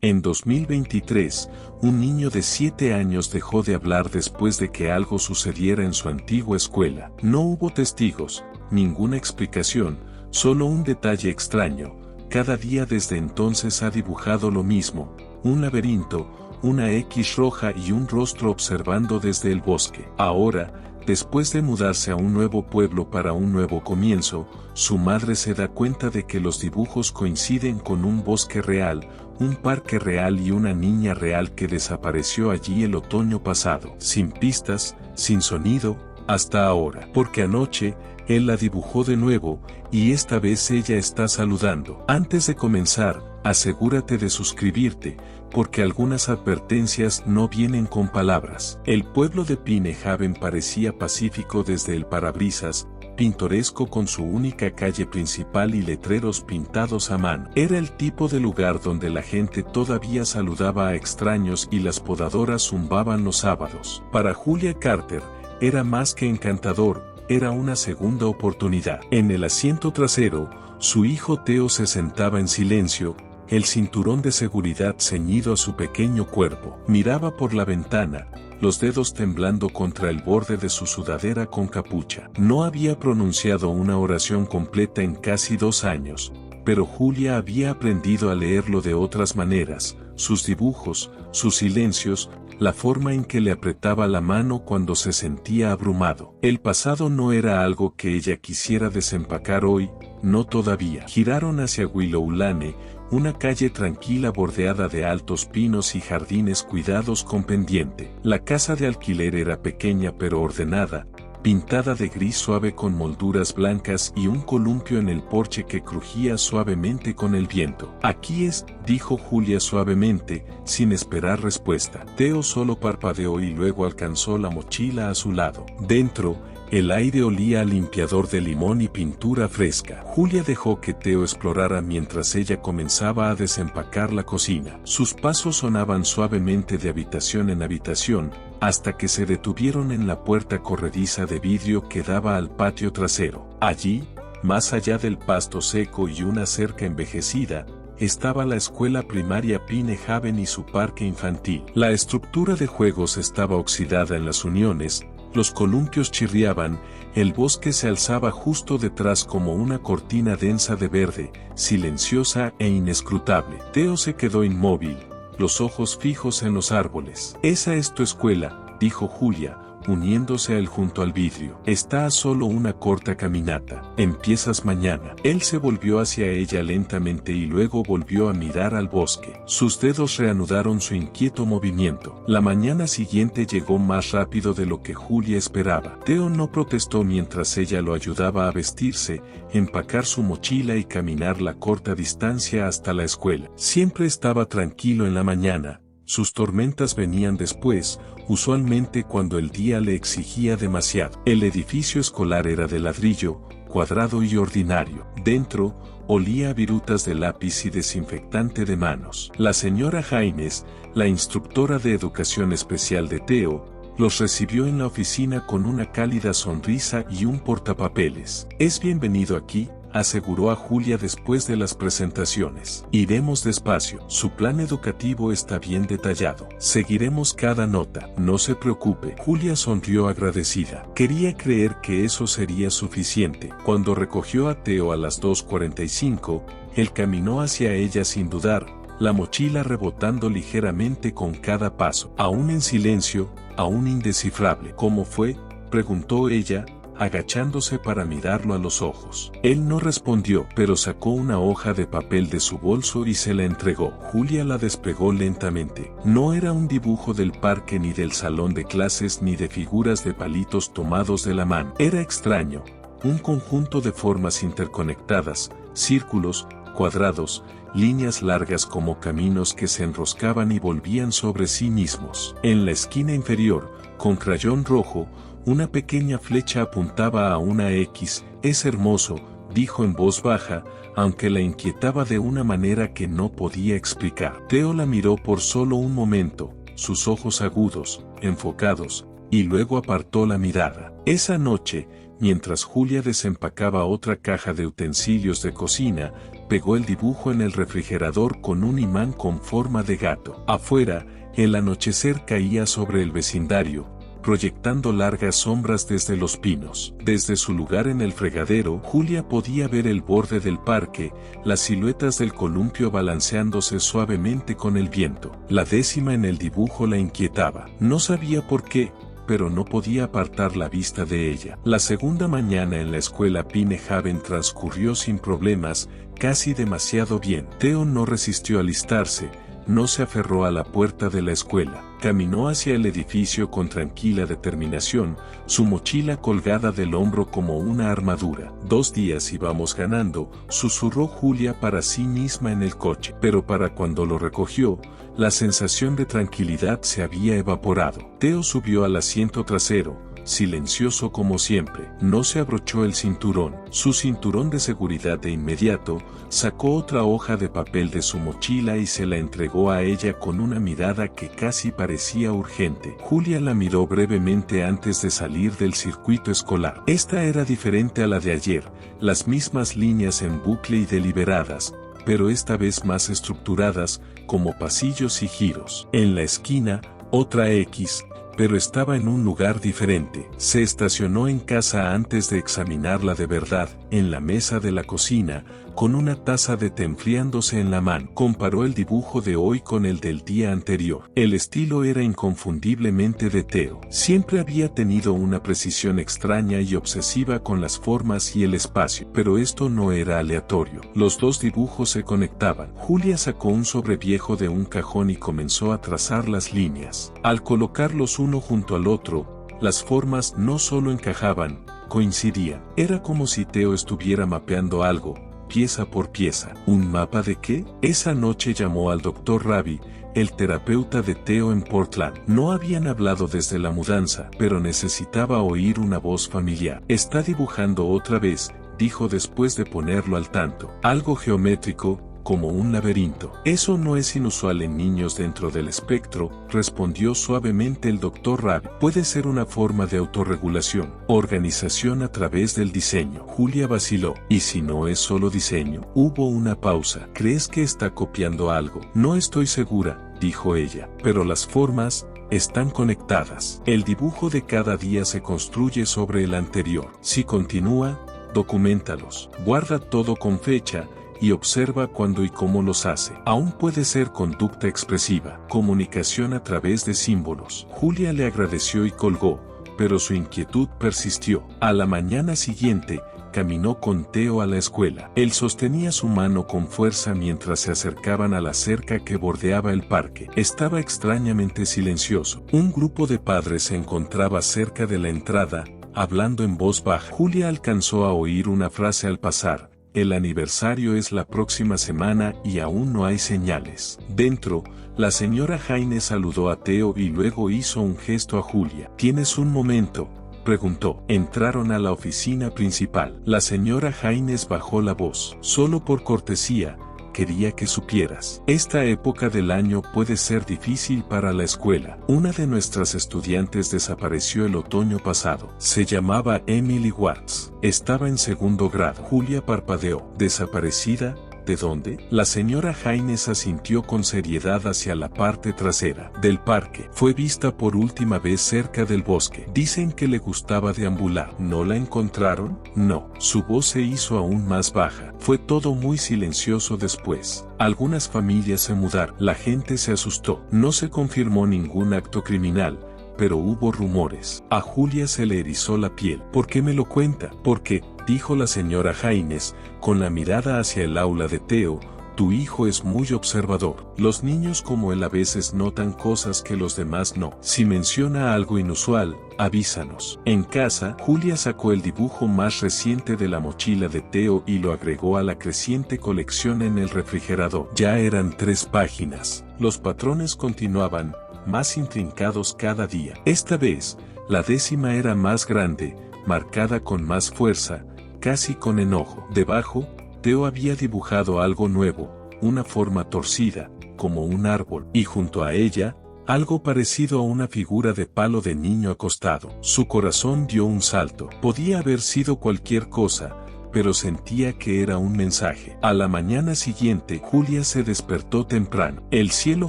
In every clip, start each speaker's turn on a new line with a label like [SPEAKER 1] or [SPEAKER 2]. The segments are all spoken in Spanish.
[SPEAKER 1] En 2023, un niño de 7 años dejó de hablar después de que algo sucediera en su antigua escuela. No hubo testigos, ninguna explicación, solo un detalle extraño. Cada día desde entonces ha dibujado lo mismo, un laberinto, una X roja y un rostro observando desde el bosque. Ahora, después de mudarse a un nuevo pueblo para un nuevo comienzo, su madre se da cuenta de que los dibujos coinciden con un bosque real, un parque real y una niña real que desapareció allí el otoño pasado, sin pistas, sin sonido, hasta ahora. Porque anoche, él la dibujó de nuevo, y esta vez ella está saludando. Antes de comenzar, asegúrate de suscribirte, porque algunas advertencias no vienen con palabras. El pueblo de Pine Haven parecía pacífico desde el parabrisas, pintoresco con su única calle principal y letreros pintados a mano. Era el tipo de lugar donde la gente todavía saludaba a extraños y las podadoras zumbaban los sábados. Para Julia Carter, era más que encantador, era una segunda oportunidad. En el asiento trasero, su hijo Theo se sentaba en silencio, el cinturón de seguridad ceñido a su pequeño cuerpo. Miraba por la ventana, los dedos temblando contra el borde de su sudadera con capucha. No había pronunciado una oración completa en casi 2 años, pero Julia había aprendido a leerlo de otras maneras, sus dibujos, sus silencios, la forma en que le apretaba la mano cuando se sentía abrumado. El pasado no era algo que ella quisiera desempacar hoy, no todavía. Giraron hacia Willow Lane, una calle tranquila bordeada de altos pinos y jardines cuidados con pendiente. La casa de alquiler era pequeña pero ordenada, pintada de gris suave con molduras blancas y un columpio en el porche que crujía suavemente con el viento. Aquí es, dijo Julia suavemente, sin esperar respuesta. Theo solo parpadeó y luego alcanzó la mochila a su lado. Dentro, el aire olía a limpiador de limón y pintura fresca. Julia dejó que Theo explorara mientras ella comenzaba a desempacar la cocina. Sus pasos sonaban suavemente de habitación en habitación, hasta que se detuvieron en la puerta corrediza de vidrio que daba al patio trasero. Allí, más allá del pasto seco y una cerca envejecida, estaba la escuela primaria Pine Haven y su parque infantil. La estructura de juegos estaba oxidada en las uniones, los columpios chirriaban, el bosque se alzaba justo detrás como una cortina densa de verde, silenciosa e inescrutable. Theo se quedó inmóvil, los ojos fijos en los árboles. «Esa es tu escuela», dijo Julia, uniéndose a él junto al vidrio. «Está a solo una corta caminata. Empiezas mañana». Él se volvió hacia ella lentamente y luego volvió a mirar al bosque. Sus dedos reanudaron su inquieto movimiento. La mañana siguiente llegó más rápido de lo que Julia esperaba. Theo no protestó mientras ella lo ayudaba a vestirse, empacar su mochila y caminar la corta distancia hasta la escuela. Siempre estaba tranquilo en la mañana. Sus tormentas venían después, usualmente cuando el día le exigía demasiado. El edificio escolar era de ladrillo, cuadrado y ordinario. Dentro, olía a virutas de lápiz y desinfectante de manos. La señora Jaimes, la instructora de educación especial de Theo, los recibió en la oficina con una cálida sonrisa y un portapapeles. «Es bienvenido aquí», aseguró a Julia después de las presentaciones. «Iremos despacio. Su plan educativo está bien detallado. Seguiremos cada nota. No se preocupe». Julia sonrió agradecida. Quería creer que eso sería suficiente. Cuando recogió a Theo a las 2:45, él caminó hacia ella sin dudar, la mochila rebotando ligeramente con cada paso. Aún en silencio, aún indescifrable. «¿Cómo fue?», preguntó ella, agachándose para mirarlo a los ojos. Él no respondió, pero sacó una hoja de papel de su bolso y se la entregó. Julia la despegó lentamente. No era un dibujo del parque ni del salón de clases ni de figuras de palitos tomados de la mano. Era extraño, un conjunto de formas interconectadas, círculos, cuadrados, líneas largas como caminos que se enroscaban y volvían sobre sí mismos. En la esquina inferior, con crayón rojo, una pequeña flecha apuntaba a una X. «Es hermoso», dijo en voz baja, aunque la inquietaba de una manera que no podía explicar. Theo la miró por solo un momento, sus ojos agudos, enfocados, y luego apartó la mirada. Esa noche, mientras Julia desempacaba otra caja de utensilios de cocina, pegó el dibujo en el refrigerador con un imán con forma de gato. Afuera, el anochecer caía sobre el vecindario, proyectando largas sombras desde los pinos. Desde su lugar en el fregadero, Julia podía ver el borde del parque, las siluetas del columpio balanceándose suavemente con el viento. La décima en el dibujo la inquietaba. No sabía por qué, pero no podía apartar la vista de ella. La segunda mañana en la escuela Pine Haven transcurrió sin problemas, casi demasiado bien. Theo no resistió a alistarse, no se aferró a la puerta de la escuela. Caminó hacia el edificio con tranquila determinación, su mochila colgada del hombro como una armadura. 2 días íbamos ganando, susurró Julia para sí misma en el coche. Pero para cuando lo recogió, la sensación de tranquilidad se había evaporado. Theo subió al asiento trasero, silencioso como siempre. No se abrochó el cinturón. Su cinturón de seguridad de inmediato, sacó otra hoja de papel de su mochila y se la entregó a ella con una mirada que casi parecía urgente. Julia la miró brevemente antes de salir del circuito escolar. Esta era diferente a la de ayer, las mismas líneas en bucle y deliberadas, pero esta vez más estructuradas, como pasillos y giros. En la esquina, otra X, pero estaba en un lugar diferente. Se estacionó en casa antes de examinarla de verdad, en la mesa de la cocina, con una taza de té enfriándose en la mano. Comparó el dibujo de hoy con el del día anterior. El estilo era inconfundiblemente de Theo. Siempre había tenido una precisión extraña y obsesiva con las formas y el espacio, pero esto no era aleatorio. Los 2 dibujos se conectaban. Julia sacó un sobreviejo de un cajón y comenzó a trazar las líneas. Al colocarlos uno junto al otro, las formas no solo encajaban, coincidían. Era como si Theo estuviera mapeando algo, pieza por pieza. ¿Un mapa de qué? Esa noche llamó al Dr. Ravi, el terapeuta de Theo en Portland. No habían hablado desde la mudanza, pero necesitaba oír una voz familiar. Está dibujando otra vez, dijo después de ponerlo al tanto. Algo geométrico, como un laberinto. Eso no es inusual en niños dentro del espectro, respondió suavemente el Dr. Ravi. Puede ser una forma de autorregulación, organización a través del diseño. Julia vaciló. ¿Y si no es solo diseño? Hubo una pausa. ¿Crees que está copiando algo? No estoy segura, dijo ella, pero las formas están conectadas. El dibujo de cada día se construye sobre el anterior. Si continúa, documéntalos. Guarda todo con fecha, y observa cuándo y cómo los hace. Aún puede ser conducta expresiva, comunicación a través de símbolos. Julia le agradeció y colgó, pero su inquietud persistió. A la mañana siguiente, caminó con Theo a la escuela. Él sostenía su mano con fuerza mientras se acercaban a la cerca que bordeaba el parque. Estaba extrañamente silencioso. Un grupo de padres se encontraba cerca de la entrada, hablando en voz baja. Julia alcanzó a oír una frase al pasar. El aniversario es la próxima semana y aún no hay señales. Dentro, la señora Jaime saludó a Theo y luego hizo un gesto a Julia. ¿Tienes un momento?, preguntó. Entraron a la oficina principal. La señora Jaime bajó la voz. Solo por cortesía, quería que supieras. Esta época del año puede ser difícil para la escuela. Una de nuestras estudiantes desapareció el otoño pasado. Se llamaba Emily Watts. Estaba en 2º grado. Julia parpadeó. ¿Desaparecida? ¿De dónde? La señora Jaines asintió con seriedad hacia la parte trasera del parque. Fue vista por última vez cerca del bosque. Dicen que le gustaba deambular. ¿No la encontraron? No. Su voz se hizo aún más baja. Fue todo muy silencioso después. Algunas familias se mudaron. La gente se asustó. No se confirmó ningún acto criminal, pero hubo rumores. A Julia se le erizó la piel. ¿Por qué me lo cuenta? Porque, dijo la señora Jaines, con la mirada hacia el aula de Theo, tu hijo es muy observador. Los niños como él a veces notan cosas que los demás no. Si menciona algo inusual, avísanos. En casa, Julia sacó el dibujo más reciente de la mochila de Theo y lo agregó a la creciente colección en el refrigerador. Ya eran 3 páginas. Los patrones continuaban, más intrincados cada día. Esta vez, la 10ª era más grande, marcada con más fuerza, casi con enojo. Debajo, Theo había dibujado algo nuevo, una forma torcida, como un árbol, y junto a ella, algo parecido a una figura de palo de niño acostado. Su corazón dio un salto. Podía haber sido cualquier cosa, pero sentía que era un mensaje. A la mañana siguiente, Julia se despertó temprano. El cielo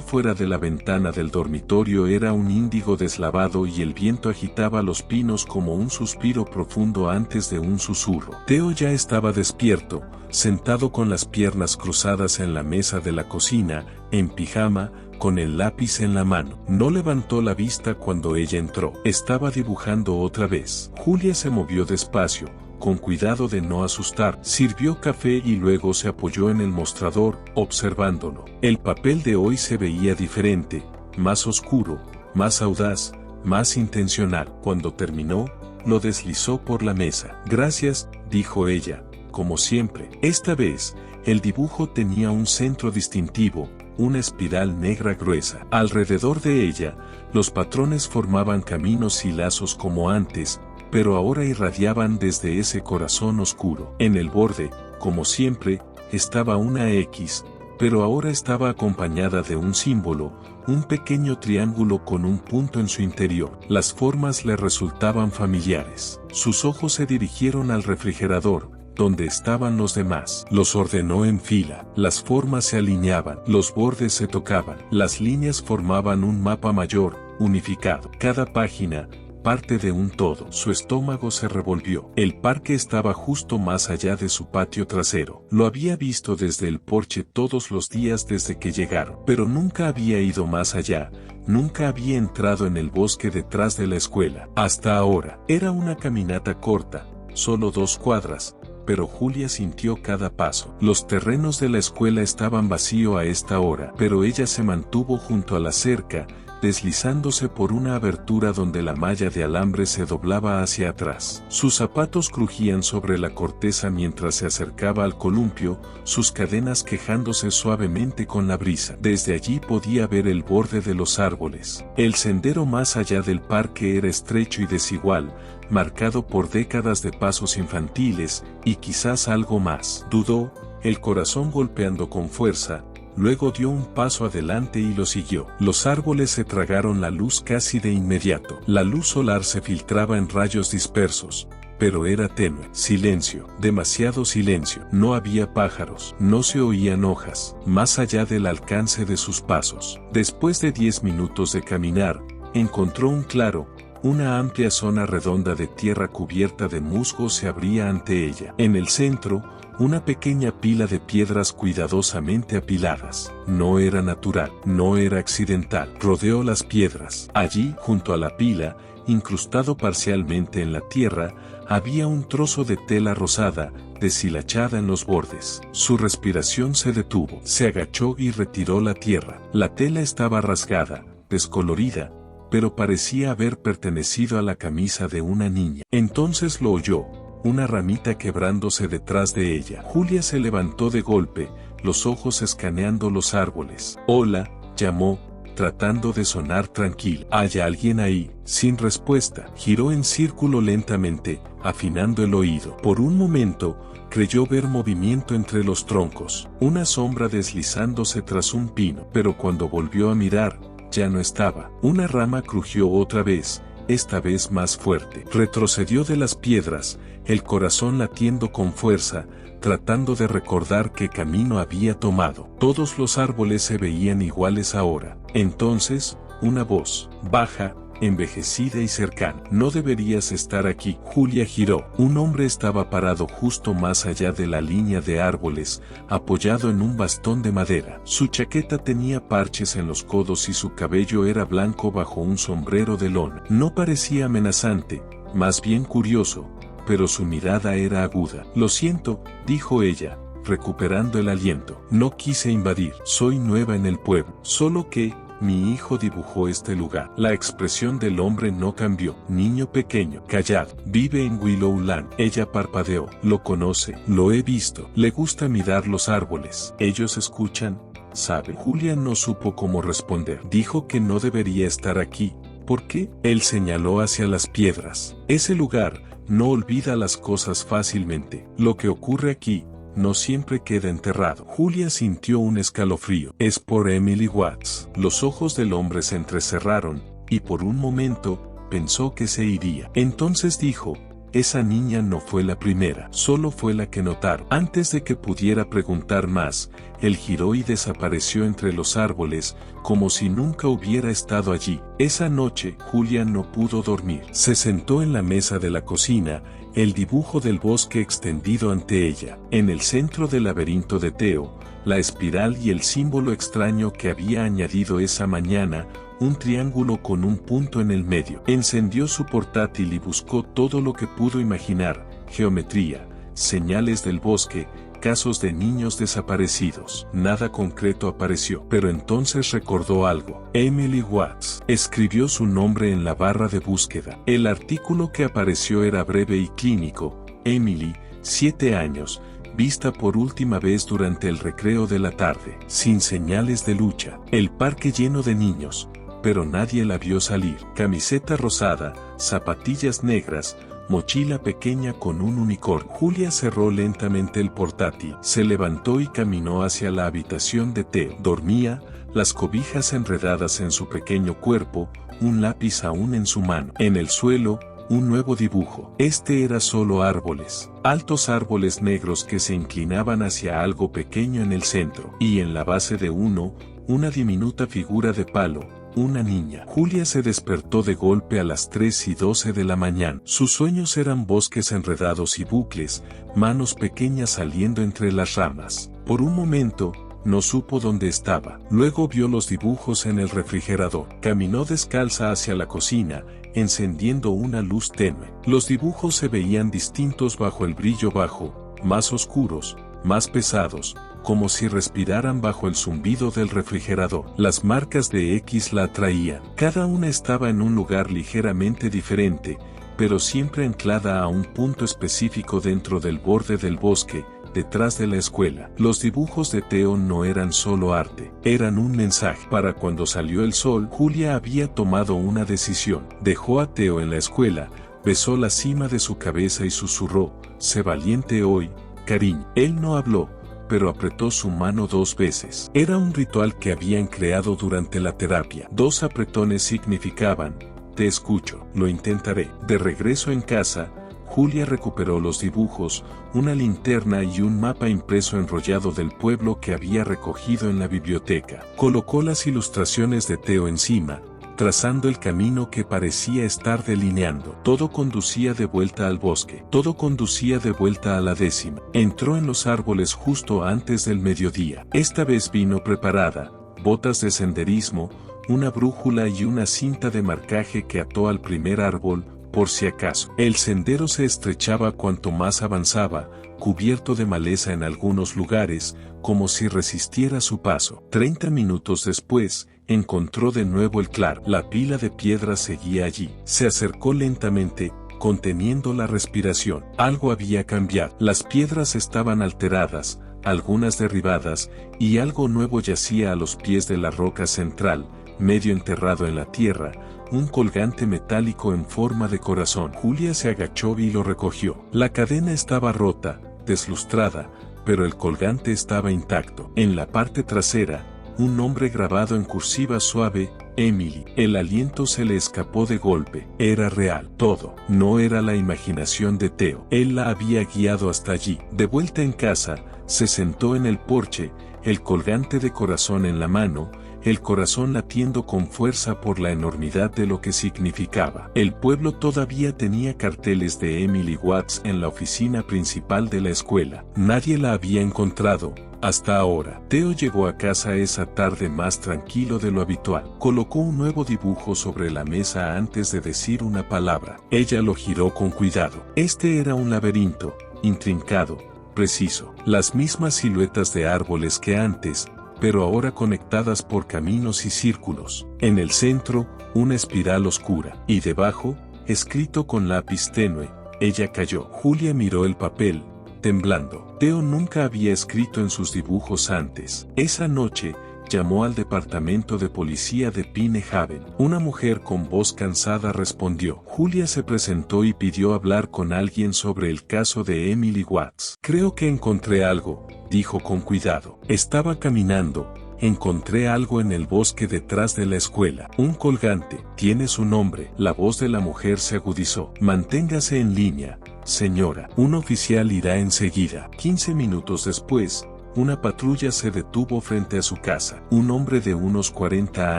[SPEAKER 1] fuera de la ventana del dormitorio era un índigo deslavado y el viento agitaba los pinos como un suspiro profundo antes de un susurro. Theo ya estaba despierto, sentado con las piernas cruzadas en la mesa de la cocina, en pijama, con el lápiz en la mano. No levantó la vista cuando ella entró. Estaba dibujando otra vez. Julia se movió despacio, con cuidado de no asustar. Sirvió café y luego se apoyó en el mostrador, observándolo. El papel de hoy se veía diferente, más oscuro, más audaz, más intencional. Cuando terminó, lo deslizó por la mesa. Gracias, dijo ella, como siempre. Esta vez, el dibujo tenía un centro distintivo, una espiral negra gruesa. Alrededor de ella, los patrones formaban caminos y lazos como antes, pero ahora irradiaban desde ese corazón oscuro. En el borde, como siempre, estaba una X, pero ahora estaba acompañada de un símbolo, un pequeño triángulo con un punto en su interior. Las formas le resultaban familiares. Sus ojos se dirigieron al refrigerador, donde estaban los demás. Los ordenó en fila. Las formas se alineaban, los bordes se tocaban, las líneas formaban un mapa mayor, unificado. Cada página, parte de un todo. Su estómago se revolvió. El parque estaba justo más allá de su patio trasero. Lo había visto desde el porche todos los días desde que llegaron, pero nunca había ido más allá, nunca había entrado en el bosque detrás de la escuela. Hasta ahora, era una caminata corta, solo 2 cuadras, pero Julia sintió cada paso. Los terrenos de la escuela estaban vacíos a esta hora, pero ella se mantuvo junto a la cerca, deslizándose por una abertura donde la malla de alambre se doblaba hacia atrás. Sus zapatos crujían sobre la corteza mientras se acercaba al columpio, sus cadenas quejándose suavemente con la brisa. Desde allí podía ver el borde de los árboles. El sendero más allá del parque era estrecho y desigual, marcado por décadas de pasos infantiles, y quizás algo más. Dudó, el corazón golpeando con fuerza. Luego dio un paso adelante y lo siguió. Los árboles se tragaron la luz casi de inmediato. La luz solar se filtraba en rayos dispersos, pero era tenue. Silencio, demasiado silencio. No había pájaros, no se oían hojas, más allá del alcance de sus pasos. Después de 10 minutos de caminar, encontró un claro. Una amplia zona redonda de tierra cubierta de musgo se abría ante ella. En el centro, una pequeña pila de piedras cuidadosamente apiladas. No era natural, no era accidental. Rodeó las piedras. Allí, junto a la pila, incrustado parcialmente en la tierra, había un trozo de tela rosada, deshilachada en los bordes. Su respiración se detuvo. Se agachó y retiró la tierra. La tela estaba rasgada, descolorida, pero parecía haber pertenecido a la camisa de una niña. Entonces lo oyó, una ramita quebrándose detrás de ella. Julia se levantó de golpe, los ojos escaneando los árboles. Hola, llamó, tratando de sonar tranquila. ¿Hay alguien ahí? Sin respuesta. Giró en círculo lentamente, afinando el oído. Por un momento, creyó ver movimiento entre los troncos, una sombra deslizándose tras un pino, pero cuando volvió a mirar, ya no estaba. Una rama crujió otra vez, esta vez más fuerte. Retrocedió de las piedras, el corazón latiendo con fuerza, tratando de recordar qué camino había tomado. Todos los árboles se veían iguales ahora. Entonces, una voz, baja, envejecida y cercana. No deberías estar aquí. Julia giró. Un hombre estaba parado justo más allá de la línea de árboles, apoyado en un bastón de madera. Su chaqueta tenía parches en los codos y su cabello era blanco bajo un sombrero de lona. No parecía amenazante, más bien curioso, pero su mirada era aguda. Lo siento, dijo ella, recuperando el aliento. No quise invadir. Soy nueva en el pueblo. Solo que mi hijo dibujó este lugar. La expresión del hombre no cambió. Niño pequeño, callado, vive en Willowland. Ella parpadeó. Lo conoce, lo he visto. Le gusta mirar los árboles. Ellos escuchan, ¿sabe? Julia no supo cómo responder. Dijo que no debería estar aquí. ¿Por qué? Él señaló hacia las piedras. Ese lugar no olvida las cosas fácilmente. Lo que ocurre aquí no siempre queda enterrado. Julia sintió un escalofrío. Es por Emily Watts. Los ojos del hombre se entrecerraron, y por un momento, pensó que se iría. Entonces dijo, esa niña no fue la primera, solo fue la que notaron. Antes de que pudiera preguntar más, él giró y desapareció entre los árboles, como si nunca hubiera estado allí. Esa noche, Julia no pudo dormir. Se sentó en la mesa de la cocina, el dibujo del bosque extendido ante ella. En el centro del laberinto de Theo, la espiral y el símbolo extraño que había añadido esa mañana, un triángulo con un punto en el medio. Encendió su portátil y buscó todo lo que pudo imaginar: geometría, señales del bosque, casos de niños desaparecidos. Nada concreto apareció, pero entonces recordó algo. Emily Watts. Escribió su nombre en la barra de búsqueda. El artículo que apareció era breve y clínico. Emily, 7 años, vista por última vez durante el recreo de la tarde, sin señales de lucha. El parque lleno de niños, pero nadie la vio salir. Camiseta rosada, zapatillas negras, mochila pequeña con un unicornio. Julia cerró lentamente el portátil, se levantó y caminó hacia la habitación de Theo. Dormía, las cobijas enredadas en su pequeño cuerpo, un lápiz aún en su mano. En el suelo, un nuevo dibujo. Este era solo árboles, altos árboles negros que se inclinaban hacia algo pequeño en el centro, y en la base de uno, una diminuta figura de palo. Una niña. Julia se despertó de golpe a las 3:12 de la mañana. Sus sueños eran bosques enredados y bucles, manos pequeñas saliendo entre las ramas. Por un momento, no supo dónde estaba. Luego vio los dibujos en el refrigerador. Caminó descalza hacia la cocina, encendiendo una luz tenue. Los dibujos se veían distintos bajo el brillo bajo, más oscuros, más pesados, como si respiraran bajo el zumbido del refrigerador. Las marcas de X la atraían. Cada una estaba en un lugar ligeramente diferente, pero siempre anclada a un punto específico dentro del borde del bosque, detrás de la escuela. Los dibujos de Theo no eran solo arte, eran un mensaje. Para cuando salió el sol, Julia había tomado una decisión. Dejó a Theo en la escuela, besó la cima de su cabeza y susurró: «Sé valiente hoy, cariño». Él no habló, pero apretó su mano 2 veces. Era un ritual que habían creado durante la terapia. 2 apretones significaban: «Te escucho, lo intentaré». De regreso en casa, Julia recuperó los dibujos, una linterna y un mapa impreso enrollado del pueblo que había recogido en la biblioteca. Colocó las ilustraciones de Theo encima, trazando el camino que parecía estar delineando. Todo conducía de vuelta al bosque. Todo conducía de vuelta a la 10ª. Entró en los árboles justo antes del mediodía. Esta vez vino preparada: botas de senderismo, una brújula y una cinta de marcaje que ató al primer árbol, por si acaso. El sendero se estrechaba cuanto más avanzaba, cubierto de maleza en algunos lugares, como si resistiera su paso. 30 minutos después, encontró de nuevo el claro. La pila de piedras seguía allí. Se acercó lentamente, conteniendo la respiración. Algo había cambiado. Las piedras estaban alteradas, algunas derribadas, y algo nuevo yacía a los pies de la roca central, medio enterrado en la tierra, un colgante metálico en forma de corazón. Julia se agachó y lo recogió. La cadena estaba rota, deslustrada, pero el colgante estaba intacto. En la parte trasera, un nombre grabado en cursiva suave: Emily. El aliento se le escapó de golpe. Era real. Todo. No era la imaginación de Theo. Él la había guiado hasta allí. De vuelta en casa, se sentó en el porche, el colgante de corazón en la mano, el corazón latiendo con fuerza por la enormidad de lo que significaba. El pueblo todavía tenía carteles de Emily Watts en la oficina principal de la escuela. Nadie la había encontrado, hasta ahora. Theo llegó a casa esa tarde más tranquilo de lo habitual. Colocó un nuevo dibujo sobre la mesa antes de decir una palabra. Ella lo giró con cuidado. Este era un laberinto, intrincado, preciso. Las mismas siluetas de árboles que antes, pero ahora conectadas por caminos y círculos. En el centro, una espiral oscura. Y debajo, escrito con lápiz tenue: «Ella cayó». Julia miró el papel, temblando. Theo nunca había escrito en sus dibujos antes. Esa noche, llamó al departamento de policía de Pine Haven. Una mujer con voz cansada respondió. Julia se presentó y pidió hablar con alguien sobre el caso de Emily Watts. «Creo que encontré algo», dijo con cuidado. «Estaba caminando, encontré algo en el bosque detrás de la escuela. Un colgante. Tiene su nombre». La voz de la mujer se agudizó. «Manténgase en línea, señora. Un oficial irá enseguida. 15 minutos después, una patrulla se detuvo frente a su casa. Un hombre de unos 40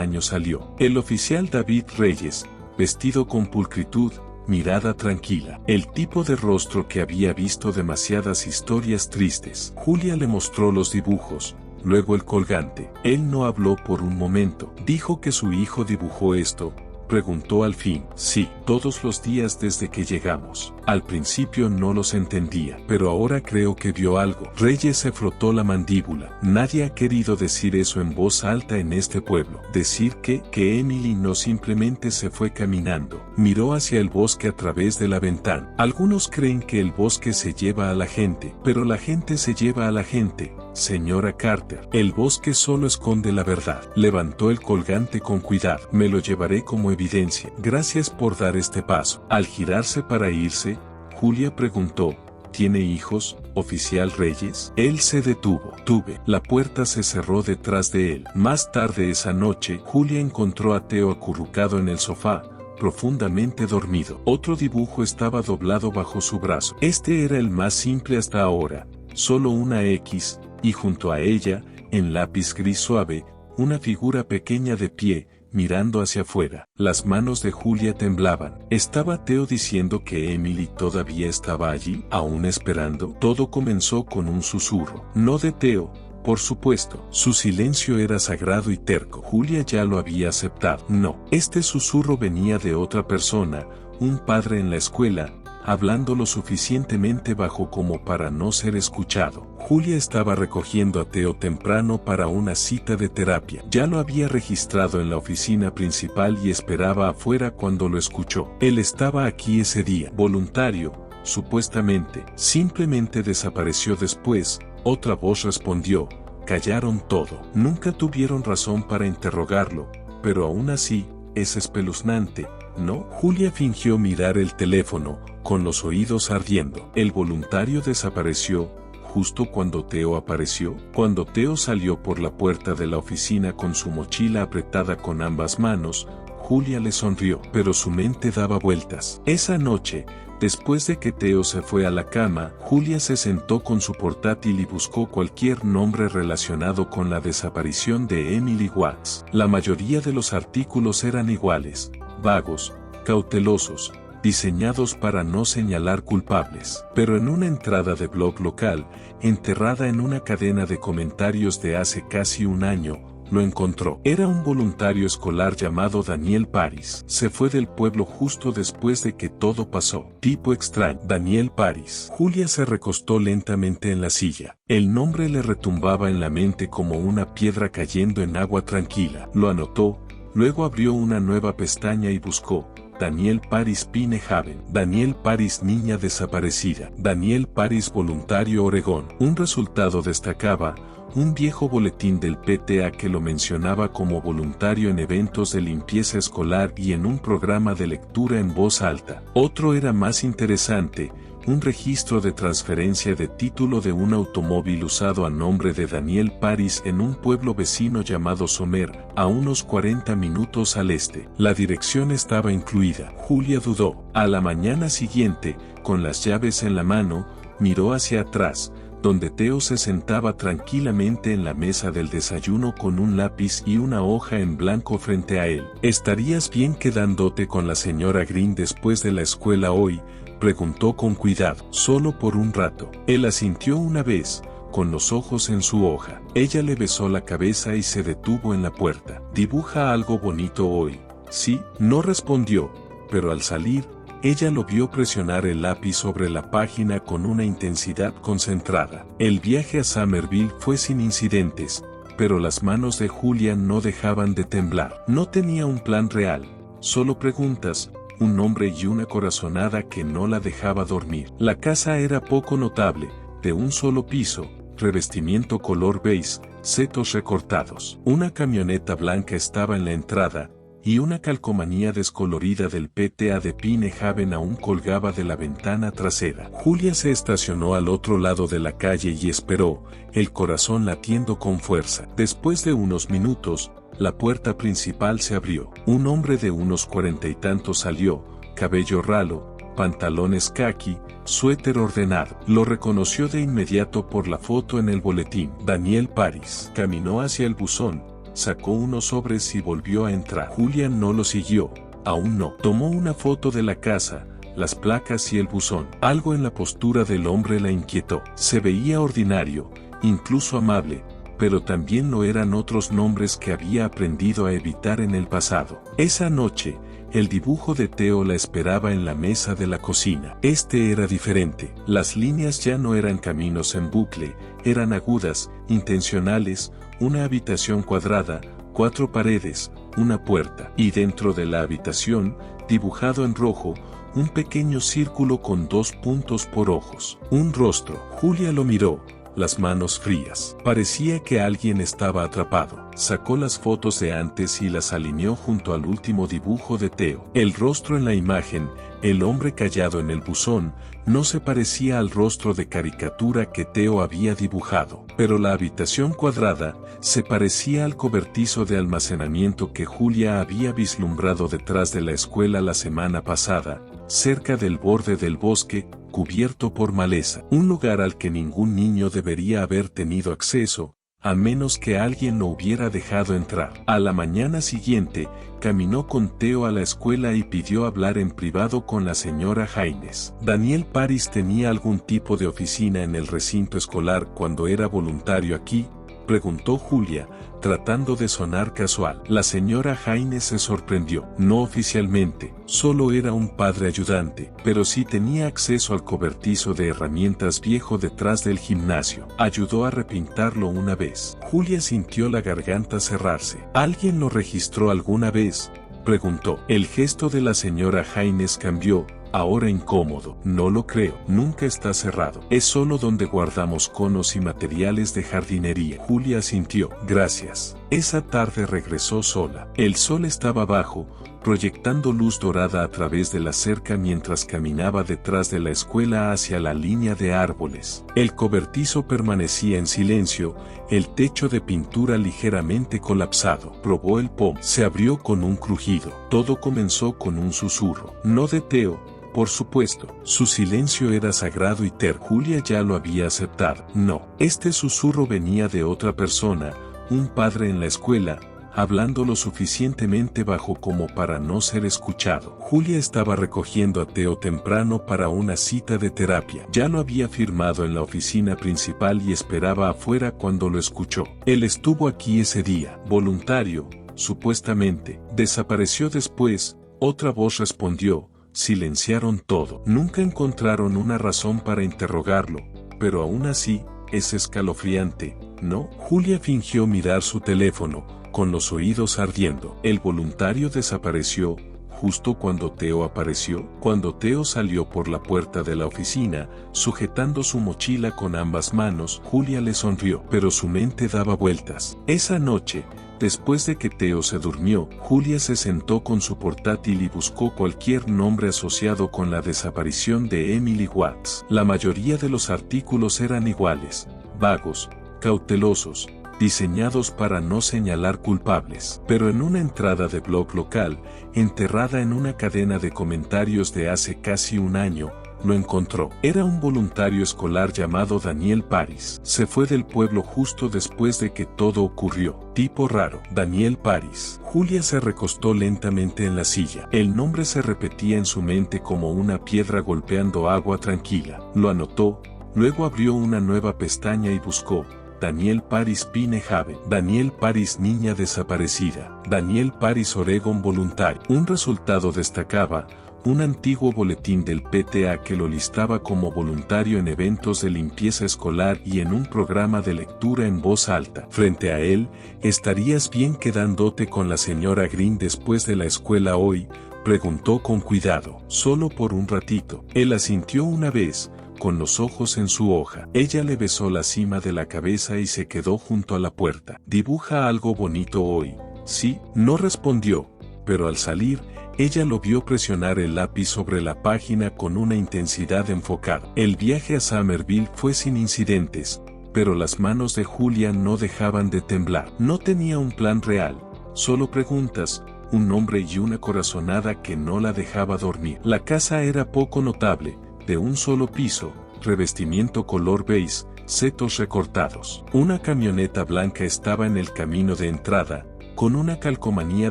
[SPEAKER 1] años salió. El oficial David Reyes, vestido con pulcritud, mirada tranquila. El tipo de rostro que había visto demasiadas historias tristes. Julia le mostró los dibujos, luego el colgante. Él no habló por un momento. Dijo que su hijo dibujó esto. Preguntó al fin. Sí, todos los días desde que llegamos. Al principio no los entendía, pero ahora creo que vio algo. Reyes se frotó la mandíbula. Nadie ha querido decir eso en voz alta en este pueblo. Decir que Emily no simplemente se fue caminando. Miró hacia el bosque a través de la ventana. Algunos creen que el bosque se lleva a la gente, pero la gente se lleva a la gente. Señora Carter, el bosque solo esconde la verdad. Levantó el colgante con cuidado. Me lo llevaré como evidencia. Gracias por dar este paso. Al girarse para irse, Julia preguntó, ¿tiene hijos, oficial Reyes? Él se detuvo. Tuve. La puerta se cerró detrás de él. Más tarde esa noche, Julia encontró a Theo acurrucado en el sofá, profundamente dormido. Otro dibujo estaba doblado bajo su brazo. Este era el más simple hasta ahora, solo una X, y junto a ella, en lápiz gris suave, una figura pequeña de pie, mirando hacia afuera. Las manos de Julia temblaban. ¿Estaba Theo diciendo que Emily todavía estaba allí, aún esperando? Todo comenzó con un susurro. No de Theo, por supuesto. Su silencio era sagrado y terco. Julia ya lo había aceptado. No. Este susurro venía de otra persona, un padre en la escuela, hablando lo suficientemente bajo como para no ser escuchado. Julia estaba recogiendo a Theo temprano para una cita de terapia. Ya lo había registrado en la oficina principal y esperaba afuera cuando lo escuchó. Él estaba aquí ese día. Voluntario, supuestamente. Simplemente desapareció después. Otra voz respondió. Callaron todo. Nunca tuvieron razón para interrogarlo, pero aún así, es espeluznante, ¿no? Julia fingió mirar el teléfono, con los oídos ardiendo. El voluntario desapareció, justo cuando Theo apareció. Cuando Theo salió por la puerta de la oficina con su mochila apretada con ambas manos, Julia le sonrió, pero su mente daba vueltas. Esa noche, después de que Theo se fue a la cama, Julia se sentó con su portátil y buscó cualquier nombre relacionado con la desaparición de Emily Watts. La mayoría de los artículos eran iguales, vagos, cautelosos, diseñados para no señalar culpables. Pero en una entrada de blog local, enterrada en una cadena de comentarios de hace casi un año, lo encontró. Era un voluntario escolar llamado Daniel Paris. Se fue del pueblo justo después de que todo pasó. Tipo extraño. Daniel Paris. Julia se recostó lentamente en la silla. El nombre le retumbaba en la mente como una piedra cayendo en agua tranquila. Lo anotó, luego abrió una nueva pestaña y buscó. Daniel Paris Pinehaven. Daniel Paris niña desaparecida. Daniel Paris voluntario Oregón. Un resultado destacaba, un viejo boletín del PTA que lo mencionaba como voluntario en eventos de limpieza escolar y en un programa de lectura en voz alta. Otro era más interesante, un registro de transferencia de título de un automóvil usado a nombre de Daniel Paris en un pueblo vecino llamado Somer, a unos 40 minutos al este. La dirección estaba incluida. Julia dudó. A la mañana siguiente, con las llaves en la mano, miró hacia atrás, donde Theo se sentaba tranquilamente en la mesa del desayuno con un lápiz y una hoja en blanco frente a él. ¿Estarías bien quedándote con la señora Green después de la escuela hoy?, preguntó con cuidado. Solo por un rato. Él asintió una vez, con los ojos en su hoja. Ella le besó la cabeza y se detuvo en la puerta. ¿Dibuja algo bonito hoy? Sí, no respondió, pero al salir, ella lo vio presionar el lápiz sobre la página con una intensidad concentrada. El viaje a Somerville fue sin incidentes, pero las manos de Julia no dejaban de temblar. No tenía un plan real, solo preguntas, un nombre y una corazonada que no la dejaba dormir. La casa era poco notable, de un solo piso, revestimiento color beige, setos recortados. Una camioneta blanca estaba en la entrada, y una calcomanía descolorida del PTA de Pinehaven aún colgaba de la ventana trasera. Julia se estacionó al otro lado de la calle y esperó, el corazón latiendo con fuerza. Después de unos minutos, la puerta principal se abrió. Un hombre de unos 40 y tantos salió, cabello ralo, pantalones caqui, suéter ordenado. Lo reconoció de inmediato por la foto en el boletín. Daniel Paris. Caminó hacia el buzón, sacó unos sobres y volvió a entrar. Julia no lo siguió, aún no. Tomó una foto de la casa, las placas y el buzón. Algo en la postura del hombre la inquietó. Se veía ordinario, incluso amable, pero también lo eran otros nombres que había aprendido a evitar en el pasado. Esa noche, el dibujo de Theo la esperaba en la mesa de la cocina. Este era diferente. Las líneas ya no eran caminos en bucle, eran agudas, intencionales, una habitación cuadrada, 4 paredes, una puerta. Y dentro de la habitación, dibujado en rojo, un pequeño círculo con 2 puntos por ojos. Un rostro. Julia lo miró, las manos frías. Parecía que alguien estaba atrapado. Sacó las fotos de antes y las alineó junto al último dibujo de Theo. El rostro en la imagen, el hombre callado en el buzón, no se parecía al rostro de caricatura que Theo había dibujado. Pero la habitación cuadrada se parecía al cobertizo de almacenamiento que Julia había vislumbrado detrás de la escuela la semana pasada, cerca del borde del bosque, cubierto por maleza. Un lugar al que ningún niño debería haber tenido acceso, a menos que alguien lo hubiera dejado entrar. A la mañana siguiente, caminó con Theo a la escuela y pidió hablar en privado con la señora Haines. ¿Daniel Paris tenía algún tipo de oficina en el recinto escolar cuando era voluntario aquí?, preguntó Julia, tratando de sonar casual. La señora Haines se sorprendió. No oficialmente, solo era un padre ayudante, pero sí tenía acceso al cobertizo de herramientas viejo detrás del gimnasio. Ayudó a repintarlo una vez. Julia sintió la garganta cerrarse. ¿Alguien lo registró alguna vez?, preguntó. El gesto de la señora Haines cambió, ahora incómodo. No lo creo. Nunca está cerrado. Es solo donde guardamos conos y materiales de jardinería. Julia asintió. Gracias. Esa tarde regresó sola. El sol estaba bajo, proyectando luz dorada a través de la cerca mientras caminaba detrás de la escuela hacia la línea de árboles. El cobertizo permanecía en silencio, el techo de pintura ligeramente colapsado. Probó el pomo. Se abrió con un crujido. Todo comenzó con un susurro. No de Theo, por supuesto. Su silencio era sagrado y terco. Julia ya lo había aceptado. No. Este susurro venía de otra persona, un padre en la escuela, hablando lo suficientemente bajo como para no ser escuchado. Julia estaba recogiendo a Theo temprano para una cita de terapia. Ya lo había firmado en la oficina principal y esperaba afuera cuando lo escuchó. Él estuvo aquí ese día. Voluntario, supuestamente. Desapareció después. Otra voz respondió. Silenciaron todo. Nunca encontraron una razón para interrogarlo, pero aún así, es escalofriante, ¿no? Julia fingió mirar su teléfono, con los oídos ardiendo. El voluntario desapareció, justo cuando Theo apareció. Cuando Theo salió por la puerta de la oficina, sujetando su mochila con ambas manos, Julia le sonrió, pero su mente daba vueltas. Esa noche, después de que Theo se durmió, Julia se sentó con su portátil y buscó cualquier nombre asociado con la desaparición de Emily Watts. La mayoría de los artículos eran iguales, vagos, cautelosos, diseñados para no señalar culpables. Pero en una entrada de blog local, enterrada en una cadena de comentarios de hace casi un año, lo encontró. Era un voluntario escolar llamado Daniel Paris. Se fue del pueblo justo después de que todo ocurrió. Tipo raro. Daniel Paris. Julia se recostó lentamente en la silla. El nombre se repetía en su mente como una piedra golpeando agua tranquila. Lo anotó, luego abrió una nueva pestaña y buscó. Daniel Paris Pinehaven. Daniel Paris niña desaparecida. Daniel Paris Oregon voluntario. Un resultado destacaba. Un antiguo boletín del PTA que lo listaba como voluntario en eventos de limpieza escolar y en un programa de lectura en voz alta. Frente a él, ¿estarías bien quedándote con la señora Green después de la escuela hoy?, preguntó con cuidado. Solo por un ratito. Él asintió una vez, con los ojos en su hoja. Ella le besó la cima de la cabeza y se quedó junto a la puerta. ¿Dibuja algo bonito hoy? Sí, no respondió, pero al salir, ella lo vio presionar el lápiz sobre la página con una intensidad enfocada. El viaje a Somerville fue sin incidentes, pero las manos de Julia no dejaban de temblar. No tenía un plan real, solo preguntas, un nombre y una corazonada que no la dejaba dormir. La casa era poco notable, de un solo piso, revestimiento color beige, setos recortados. Una camioneta blanca estaba en el camino de entrada, con una calcomanía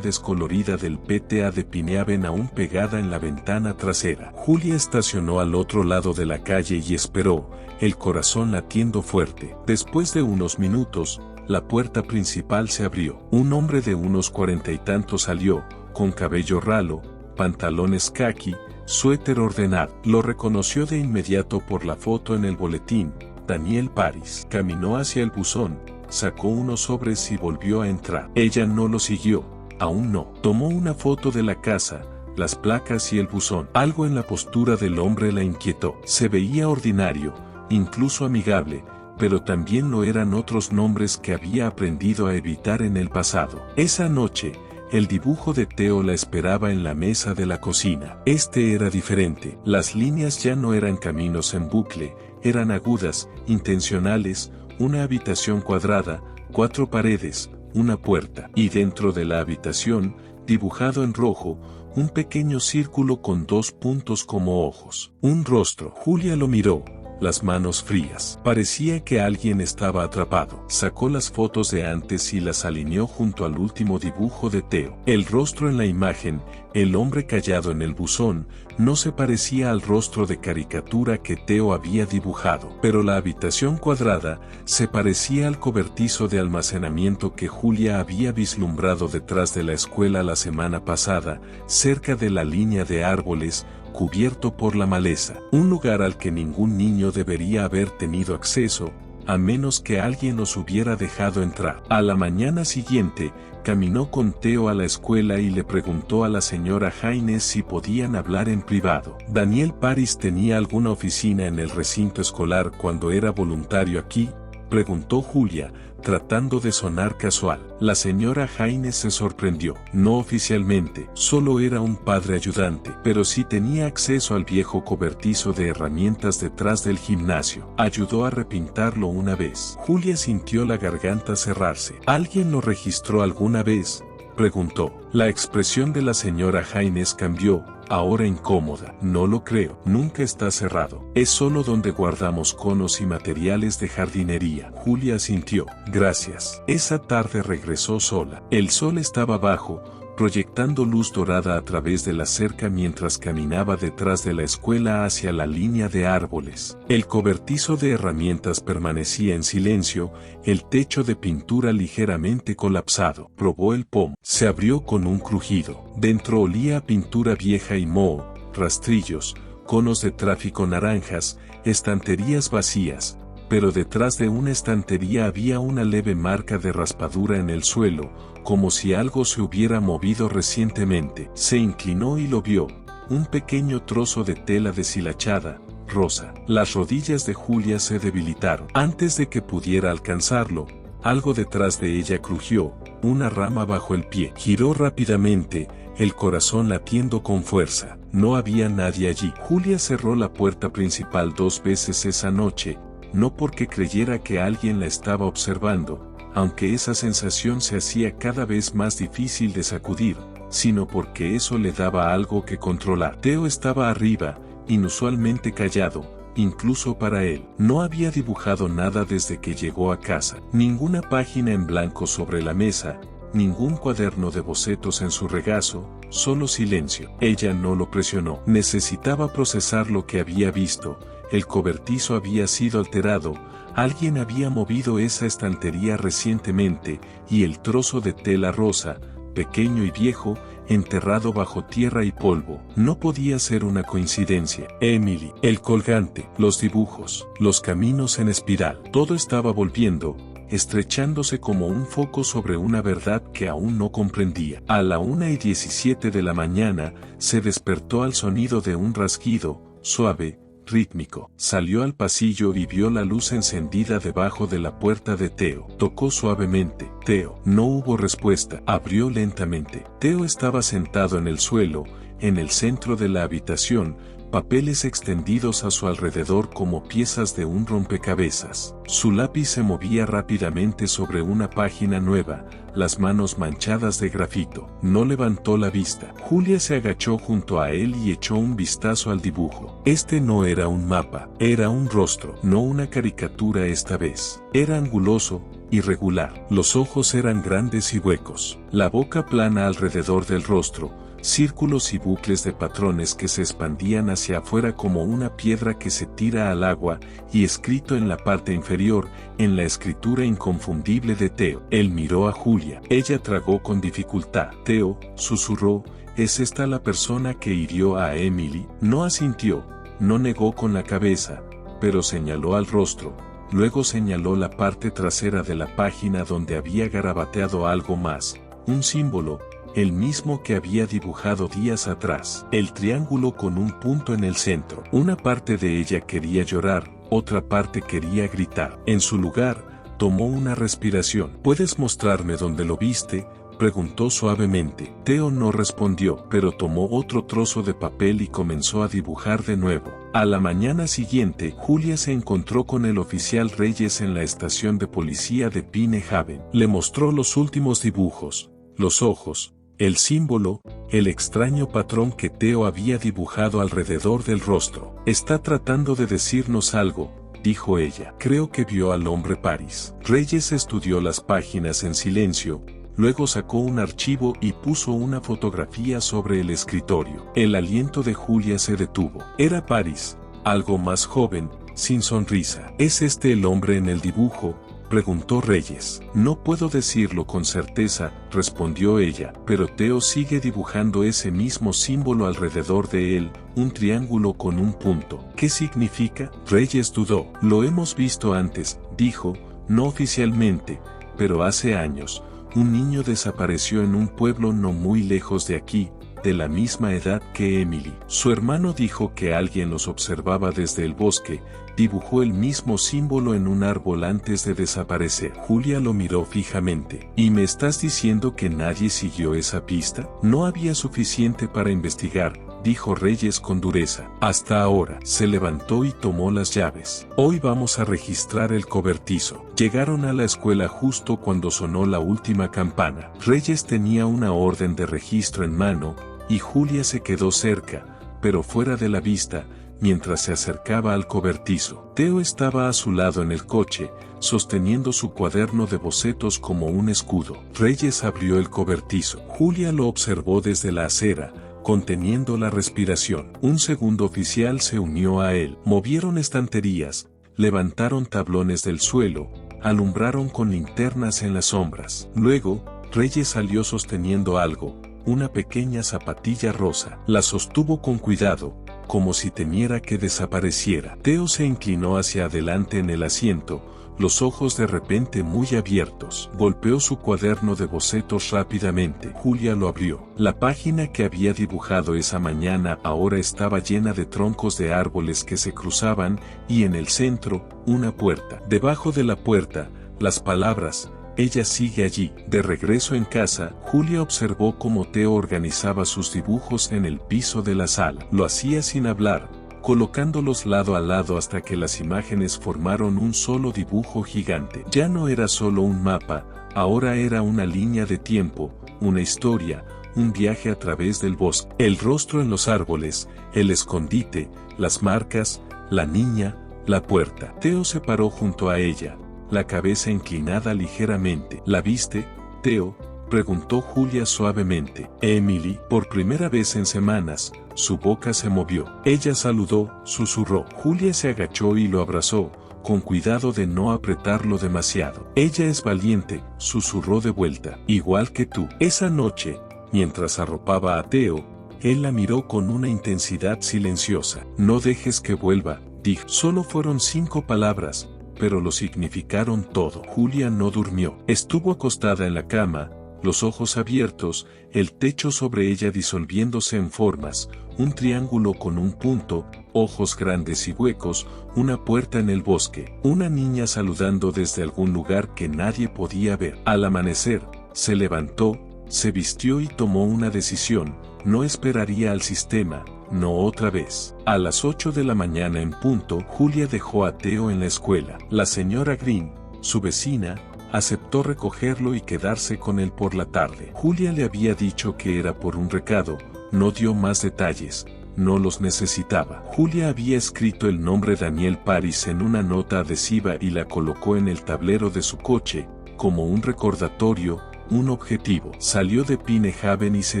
[SPEAKER 1] descolorida del PTA de Pinehaven aún pegada en la ventana trasera. Julia estacionó al otro lado de la calle y esperó, el corazón latiendo fuerte. Después de unos minutos, la puerta principal se abrió. Un hombre de unos 40 y tantos salió, con cabello ralo, pantalones caqui, suéter ordenado. Lo reconoció de inmediato por la foto en el boletín, Daniel Paris. Caminó hacia el buzón, sacó unos sobres y volvió a entrar. Ella no lo siguió, aún no. Tomó una foto de la casa, las placas y el buzón. Algo en la postura del hombre la inquietó. Se veía ordinario, incluso amigable, pero también lo eran otros nombres que había aprendido a evitar en el pasado. Esa noche, el dibujo de Theo la esperaba en la mesa de la cocina. Este era diferente. Las líneas ya no eran caminos en bucle, eran agudas, intencionales, una habitación cuadrada, 4 paredes, una puerta. Y dentro de la habitación, dibujado en rojo, un pequeño círculo con 2 puntos como ojos. Un rostro. Julia lo miró, las manos frías. Parecía que alguien estaba atrapado. Sacó las fotos de antes y las alineó junto al último dibujo de Theo. El rostro en la imagen, el hombre callado en el buzón, no se parecía al rostro de caricatura que Theo había dibujado. Pero la habitación cuadrada se parecía al cobertizo de almacenamiento que Julia había vislumbrado detrás de la escuela la semana pasada, cerca de la línea de árboles, cubierto por la maleza, un lugar al que ningún niño debería haber tenido acceso, a menos que alguien los hubiera dejado entrar. A la mañana siguiente, caminó con Theo a la escuela y le preguntó a la señora Haynes si podían hablar en privado. Daniel Paris tenía alguna oficina en el recinto escolar cuando era voluntario aquí, preguntó Julia, tratando de sonar casual. La señora Haynes se sorprendió. No oficialmente, solo era un padre ayudante, pero sí tenía acceso al viejo cobertizo de herramientas detrás del gimnasio. Ayudó a repintarlo una vez. Julia sintió la garganta cerrarse. ¿Alguien lo registró alguna vez?, preguntó. La expresión de la señora Haynes cambió, ahora incómoda. No lo creo. Nunca está cerrado. Es solo donde guardamos conos y materiales de jardinería. Julia asintió. Gracias. Esa tarde regresó sola. El sol estaba bajo, proyectando luz dorada a través de la cerca mientras caminaba detrás de la escuela hacia la línea de árboles. El cobertizo de herramientas permanecía en silencio, el techo de pintura ligeramente colapsado. Probó el pomo. Se abrió con un crujido. Dentro olía a pintura vieja y moho, rastrillos, conos de tráfico naranjas, estanterías vacías. Pero detrás de una estantería había una leve marca de raspadura en el suelo, como si algo se hubiera movido recientemente. Se inclinó y lo vio, un pequeño trozo de tela deshilachada, rosa. Las rodillas de Julia se debilitaron. Antes de que pudiera alcanzarlo, algo detrás de ella crujió, una rama bajo el pie. Giró rápidamente, el corazón latiendo con fuerza. No había nadie allí. Julia cerró la puerta principal 2 veces esa noche, no porque creyera que alguien la estaba observando, aunque esa sensación se hacía cada vez más difícil de sacudir, sino porque eso le daba algo que controlar. Theo estaba arriba, inusualmente callado, incluso para él. No había dibujado nada desde que llegó a casa. Ninguna página en blanco sobre la mesa, ningún cuaderno de bocetos en su regazo, solo silencio. Ella no lo presionó. Necesitaba procesar lo que había visto. El cobertizo había sido alterado, alguien había movido esa estantería recientemente, y el trozo de tela rosa, pequeño y viejo, enterrado bajo tierra y polvo. No podía ser una coincidencia. Emily, el colgante, los dibujos, los caminos en espiral, todo estaba volviendo, estrechándose como un foco sobre una verdad que aún no comprendía. A la 1:17 de la mañana, se despertó al sonido de un rasguido, suave, rítmico. Salió al pasillo y vio la luz encendida debajo de la puerta de Theo. Tocó suavemente. Theo. No hubo respuesta. Abrió lentamente. Theo estaba sentado en el suelo, en el centro de la habitación, papeles extendidos a su alrededor como piezas de un rompecabezas. Su lápiz se movía rápidamente sobre una página nueva, las manos manchadas de grafito. No levantó la vista. Julia se agachó junto a él y echó un vistazo al dibujo. Este no era un mapa, era un rostro, no una caricatura esta vez. Era anguloso, irregular. Los ojos eran grandes y huecos. La boca plana alrededor del rostro, círculos y bucles de patrones que se expandían hacia afuera como una piedra que se tira al agua, y escrito en la parte inferior, en la escritura inconfundible de Theo. Él miró a Julia. Ella tragó con dificultad. Theo, susurró, ¿es esta la persona que hirió a Emily? No asintió, no negó con la cabeza, pero señaló al rostro. Luego señaló la parte trasera de la página donde había garabateado algo más, un símbolo, el mismo que había dibujado días atrás, el triángulo con un punto en el centro. Una parte de ella quería llorar, otra parte quería gritar. En su lugar, tomó una respiración. ¿Puedes mostrarme dónde lo viste?, preguntó suavemente. Theo no respondió, pero tomó otro trozo de papel y comenzó a dibujar de nuevo. A la mañana siguiente, Julia se encontró con el oficial Reyes en la estación de policía de Pine Haven. Le mostró los últimos dibujos, los ojos, el símbolo, el extraño patrón que Theo había dibujado alrededor del rostro. Está tratando de decirnos algo, dijo ella. Creo que vio al hombre Paris. Reyes estudió las páginas en silencio. Luego sacó un archivo y puso una fotografía sobre el escritorio. El aliento de Julia se detuvo. Era Paris, algo más joven, sin sonrisa. ¿Es este el hombre en el dibujo?, preguntó Reyes. No puedo decirlo con certeza, respondió ella, pero Theo sigue dibujando ese mismo símbolo alrededor de él, un triángulo con un punto. ¿Qué significa? Reyes dudó. Lo hemos visto antes, dijo, no oficialmente, pero hace años. Un niño desapareció en un pueblo no muy lejos de aquí, de la misma edad que Emily. Su hermano dijo que alguien los observaba desde el bosque, dibujó el mismo símbolo en un árbol antes de desaparecer. Julia lo miró fijamente. ¿Y me estás diciendo que nadie siguió esa pista? No había suficiente para investigar, dijo Reyes con dureza. Hasta ahora. Se levantó y tomó las llaves. Hoy vamos a registrar el cobertizo. Llegaron a la escuela justo cuando sonó la última campana. Reyes tenía una orden de registro en mano, y Julia se quedó cerca, pero fuera de la vista, mientras se acercaba al cobertizo. Theo estaba a su lado en el coche, sosteniendo su cuaderno de bocetos como un escudo. Reyes abrió el cobertizo. Julia lo observó desde la acera, conteniendo la respiración. Un segundo oficial se unió a él. Movieron estanterías, levantaron tablones del suelo, alumbraron con linternas en las sombras. Luego, Reyes salió sosteniendo algo, una pequeña zapatilla rosa. La sostuvo con cuidado, como si temiera que desapareciera. Theo se inclinó hacia adelante en el asiento, los ojos de repente muy abiertos. Golpeó su cuaderno de bocetos rápidamente. Julia lo abrió. La página que había dibujado esa mañana ahora estaba llena de troncos de árboles que se cruzaban, y en el centro, una puerta. Debajo de la puerta, las palabras: ella sigue allí. De regreso en casa, Julia observó cómo Theo organizaba sus dibujos en el piso de la sala. Lo hacía sin hablar, colocándolos lado a lado hasta que las imágenes formaron un solo dibujo gigante. Ya no era solo un mapa, ahora era una línea de tiempo, una historia, un viaje a través del bosque. El rostro en los árboles, el escondite, las marcas, la niña, la puerta. Theo se paró junto a ella, la cabeza inclinada ligeramente. ¿La viste, Theo?, preguntó Julia suavemente. Emily, por primera vez en semanas, su boca se movió. Ella saludó, susurró. Julia se agachó y lo abrazó, con cuidado de no apretarlo demasiado. Ella es valiente, susurró de vuelta. Igual que tú. Esa noche, mientras arropaba a Theo, él la miró con una intensidad silenciosa. No dejes que vuelva, dijo. Solo fueron 5 palabras, pero lo significaron todo. Julia no durmió. Estuvo acostada en la cama, los ojos abiertos, el techo sobre ella disolviéndose en formas, un triángulo con un punto, ojos grandes y huecos, una puerta en el bosque, una niña saludando desde algún lugar que nadie podía ver. Al amanecer, se levantó, se vistió y tomó una decisión: no esperaría al sistema, no otra vez. A las 8 de la mañana en punto, Julia dejó a Theo en la escuela. La señora Green, su vecina, aceptó recogerlo y quedarse con él por la tarde. Julia le había dicho que era por un recado, no dio más detalles, no los necesitaba. Julia había escrito el nombre Daniel Paris en una nota adhesiva y la colocó en el tablero de su coche, como un recordatorio, un objetivo. Salió de Pine Haven y se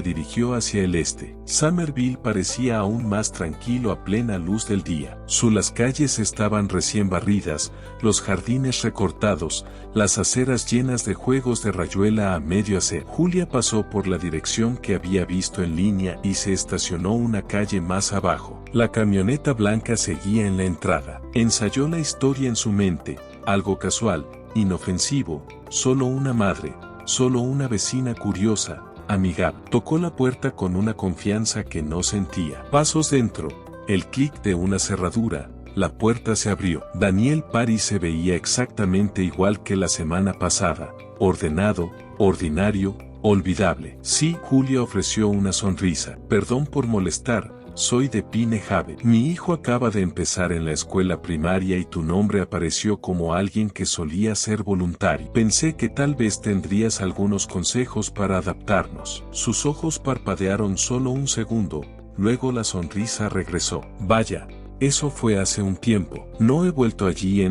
[SPEAKER 1] dirigió hacia el este. Somerville parecía aún más tranquilo a plena luz del día. Las calles estaban recién barridas, los jardines recortados, las aceras llenas de juegos de rayuela a medio hacer. Julia pasó por la dirección que había visto en línea y se estacionó una calle más abajo. La camioneta blanca seguía en la entrada. Ensayó la historia en su mente, algo casual, inofensivo, solo una madre, solo una vecina curiosa, amigable. Tocó la puerta con una confianza que no sentía. Pasos dentro, el clic de una cerradura, la puerta se abrió. Daniel Paris se veía exactamente igual que la semana pasada, ordenado, ordinario, olvidable. Sí, Julia ofreció una sonrisa. Perdón por molestar. Soy de Pine Haven. Mi hijo acaba de empezar en la escuela primaria y tu nombre apareció como alguien que solía ser voluntario. Pensé que tal vez tendrías algunos consejos para adaptarnos. Sus ojos parpadearon solo un segundo, luego la sonrisa regresó. Vaya, eso fue hace un tiempo. No he vuelto allí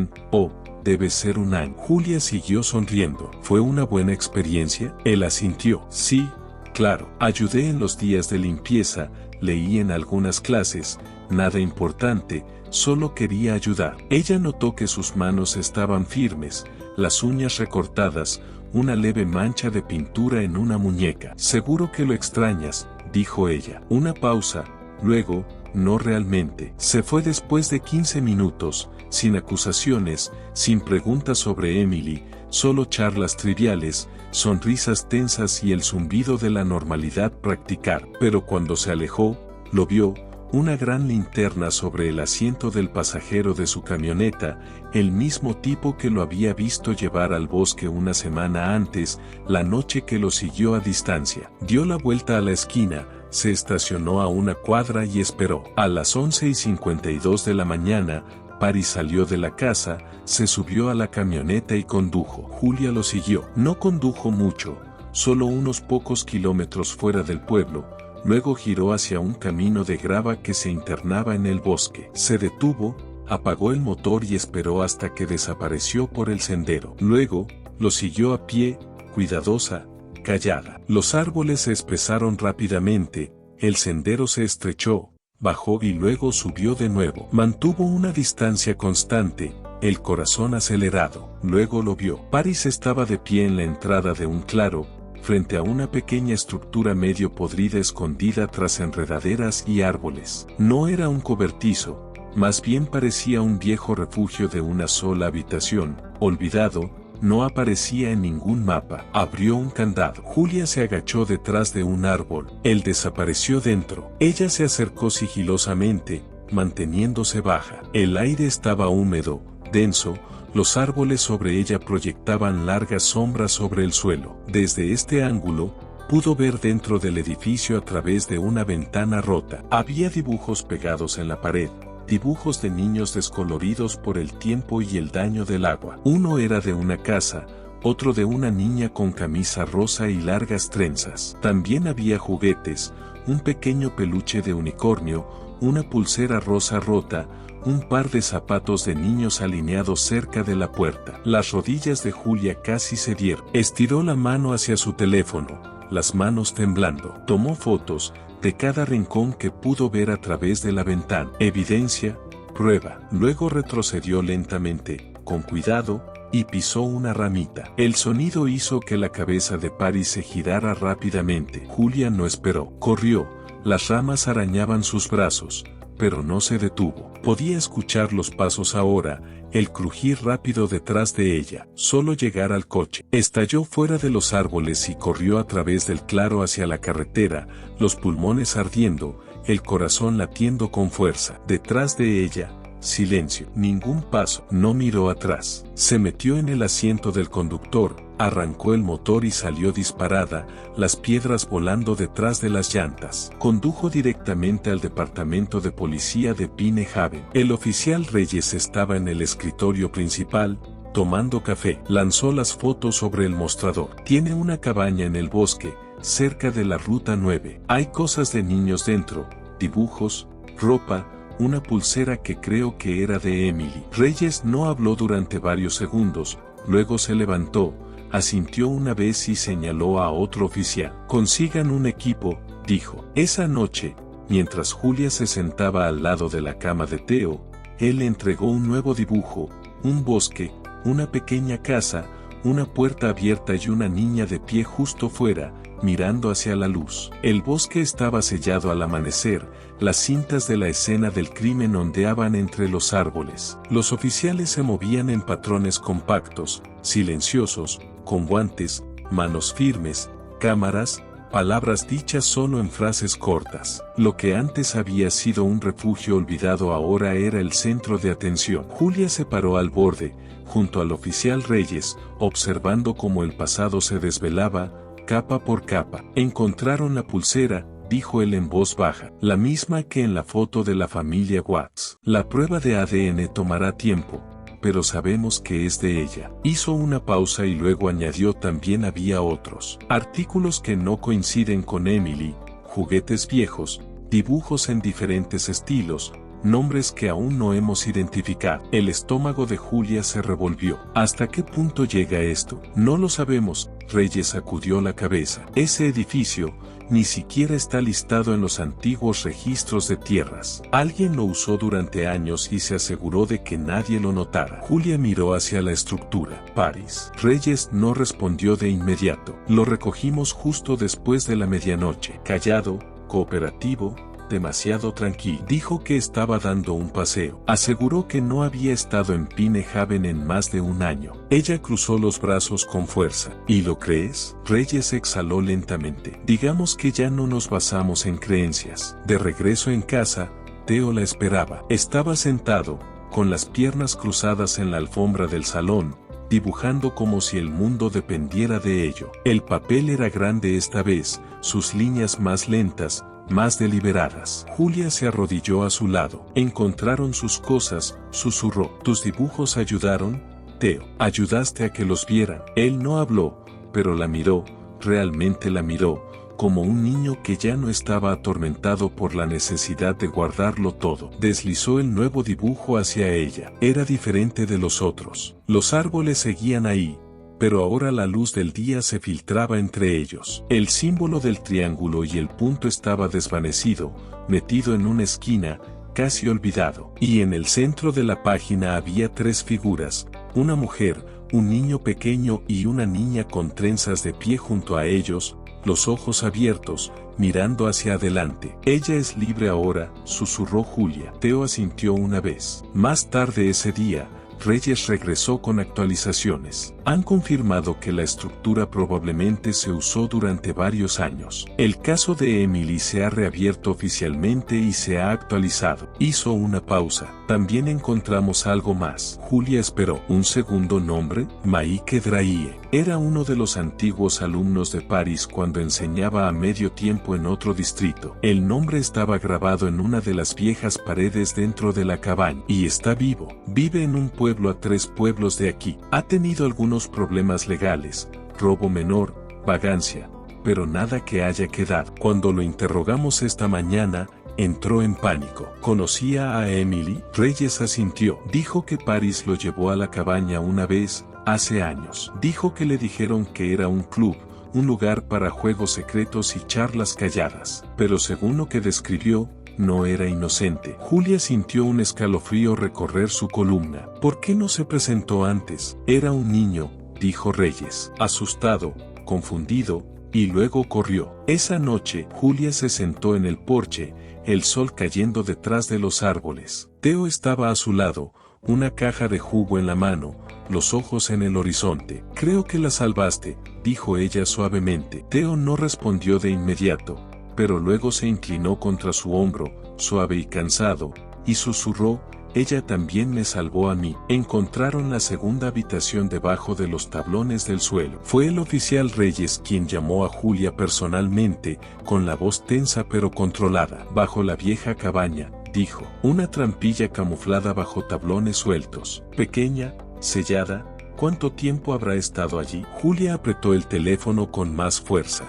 [SPEAKER 1] debe ser un año. Julia siguió sonriendo. ¿Fue una buena experiencia? Él asintió. Sí, claro. Ayudé en los días de limpieza. Leí en algunas clases, nada importante, solo quería ayudar. Ella notó que sus manos estaban firmes, las uñas recortadas, una leve mancha de pintura en una muñeca. Seguro que lo extrañas, dijo ella. Una pausa, luego, no realmente. Se fue después de 15 minutos, sin acusaciones, sin preguntas sobre Emily, solo charlas triviales, sonrisas tensas y el zumbido de la normalidad practicar. Pero cuando se alejó, lo vio, una gran linterna sobre el asiento del pasajero de su camioneta, el mismo tipo que lo había visto llevar al bosque una semana antes, la noche que lo siguió a distancia. Dio la vuelta a la esquina, se estacionó a una cuadra y esperó. A las 11:52 de la mañana, Paris salió de la casa, se subió a la camioneta y condujo. Julia lo siguió. No condujo mucho, solo unos pocos kilómetros fuera del pueblo, luego giró hacia un camino de grava que se internaba en el bosque. Se detuvo, apagó el motor y esperó hasta que desapareció por el sendero. Luego, lo siguió a pie, cuidadosa, callada. Los árboles se espesaron rápidamente, el sendero se estrechó, bajó y luego subió de nuevo. Mantuvo una distancia constante, el corazón acelerado. Luego lo vio. Paris estaba de pie en la entrada de un claro, frente a una pequeña estructura medio podrida escondida tras enredaderas y árboles. No era un cobertizo, más bien parecía un viejo refugio de una sola habitación, olvidado, no aparecía en ningún mapa. Abrió un candado. Julia se agachó detrás de un árbol. Él desapareció dentro. Ella se acercó sigilosamente, manteniéndose baja. El aire estaba húmedo, denso, los árboles sobre ella proyectaban largas sombras sobre el suelo. Desde este ángulo, pudo ver dentro del edificio a través de una ventana rota. Había dibujos pegados en la pared. Dibujos de niños descoloridos por el tiempo y el daño del agua. Uno era de una casa, otro de una niña con camisa rosa y largas trenzas. También había juguetes, un pequeño peluche de unicornio, una pulsera rosa rota, un par de zapatos de niños alineados cerca de la puerta. Las rodillas de Julia casi cedieron. Estiró la mano hacia su teléfono, las manos temblando. Tomó fotos de cada rincón que pudo ver a través de la ventana. Evidencia, prueba. Luego retrocedió lentamente, con cuidado, y pisó una ramita. El sonido hizo que la cabeza de Paris se girara rápidamente. Julia no esperó. Corrió, las ramas arañaban sus brazos, pero no se detuvo. Podía escuchar los pasos ahora, el crujir rápido detrás de ella. Solo llegar al coche. Estalló fuera de los árboles y corrió a través del claro hacia la carretera, los pulmones ardiendo, el corazón latiendo con fuerza. Detrás de ella, silencio. Ningún paso. No miró atrás. Se metió en el asiento del conductor, arrancó el motor y salió disparada, las piedras volando detrás de las llantas. Condujo directamente al departamento de policía de Pine Haven. El oficial Reyes estaba en el escritorio principal, tomando café. Lanzó las fotos sobre el mostrador. Tiene una cabaña en el bosque, cerca de la ruta 9. Hay cosas de niños dentro, dibujos, ropa, una pulsera que creo que era de Emily. Reyes no habló durante varios segundos, luego se levantó, asintió una vez y señaló a otro oficial. Consigan un equipo, dijo. Esa noche, mientras Julia se sentaba al lado de la cama de Theo, él le entregó un nuevo dibujo, un bosque, una pequeña casa, una puerta abierta y una niña de pie justo fuera, mirando hacia la luz. El bosque estaba sellado al amanecer, las cintas de la escena del crimen ondeaban entre los árboles. Los oficiales se movían en patrones compactos, silenciosos, con guantes, manos firmes, cámaras, palabras dichas solo en frases cortas. Lo que antes había sido un refugio olvidado ahora era el centro de atención. Julia se paró al borde, junto al oficial Reyes, observando cómo el pasado se desvelaba, capa por capa. Encontraron la pulsera, dijo él en voz baja, la misma que en la foto de la familia Watts. La prueba de ADN tomará tiempo, pero sabemos que es de ella. Hizo una pausa y luego añadió: también había otros artículos que no coinciden con Emily, juguetes viejos, dibujos en diferentes estilos, nombres que aún no hemos identificado. El estómago de Julia se revolvió. ¿Hasta qué punto llega esto? No lo sabemos. Reyes sacudió la cabeza. Ese edificio ni siquiera está listado en los antiguos registros de tierras. Alguien lo usó durante años y se aseguró de que nadie lo notara. Julia miró hacia la estructura. Paris. Reyes no respondió de inmediato. Lo recogimos justo después de la medianoche. Callado, cooperativo, demasiado tranquilo. Dijo que estaba dando un paseo. Aseguró que no había estado en Pine Haven en más de un año. Ella cruzó los brazos con fuerza. ¿Y lo crees? Reyes exhaló lentamente. Digamos que ya no nos basamos en creencias. De regreso en casa, Theo la esperaba. Estaba sentado, con las piernas cruzadas en la alfombra del salón, dibujando como si el mundo dependiera de ello. El papel era grande esta vez, sus líneas más lentas, más deliberadas. Julia se arrodilló a su lado. Encontraron sus cosas, susurró. ¿Tus dibujos ayudaron, Theo? ¿Ayudaste a que los vieran? Él no habló, pero la miró, realmente la miró, como un niño que ya no estaba atormentado por la necesidad de guardarlo todo. Deslizó el nuevo dibujo hacia ella. Era diferente de los otros. Los árboles seguían ahí, pero ahora la luz del día se filtraba entre ellos. El símbolo del triángulo y el punto estaba desvanecido, metido en una esquina, casi olvidado. Y en el centro de la página había tres figuras, una mujer, un niño pequeño y una niña con trenzas de pie junto a ellos, los ojos abiertos, mirando hacia adelante. Ella es libre ahora, susurró Julia. Theo asintió una vez. Más tarde ese día, Reyes regresó con actualizaciones. Han confirmado que la estructura probablemente se usó durante varios años. El caso de Emily se ha reabierto oficialmente y se ha actualizado. Hizo una pausa. También encontramos algo más. Julia esperó. ¿Un segundo nombre? Maike Draie. Era uno de los antiguos alumnos de Paris cuando enseñaba a medio tiempo en otro distrito. El nombre estaba grabado en una de las viejas paredes dentro de la cabaña. Y está vivo. Vive en un pueblo a 3 pueblos de aquí. Ha tenido algunos problemas legales, robo menor, vagancia, pero nada que haya quedado. Cuando lo interrogamos esta mañana, entró en pánico. ¿Conocía a Emily? Reyes asintió. Dijo que Paris lo llevó a la cabaña una vez, hace años. Dijo que le dijeron que era un club, un lugar para juegos secretos y charlas calladas. Pero según lo que describió, no era inocente. Julia sintió un escalofrío recorrer su columna. ¿Por qué no se presentó antes? Era un niño, dijo Reyes, asustado, confundido, y luego corrió. Esa noche, Julia se sentó en el porche, el sol cayendo detrás de los árboles. Theo estaba a su lado, una caja de jugo en la mano, los ojos en el horizonte. Creo que la salvaste, dijo ella suavemente. Theo no respondió de inmediato, pero luego se inclinó contra su hombro, suave y cansado, y susurró, ella también me salvó a mí. Encontraron la segunda habitación debajo de los tablones del suelo. Fue el oficial Reyes quien llamó a Julia personalmente, con la voz tensa pero controlada. Bajo la vieja cabaña, dijo, una trampilla camuflada bajo tablones sueltos, pequeña, sellada. ¿Cuánto tiempo habrá estado allí? Julia apretó el teléfono con más fuerza.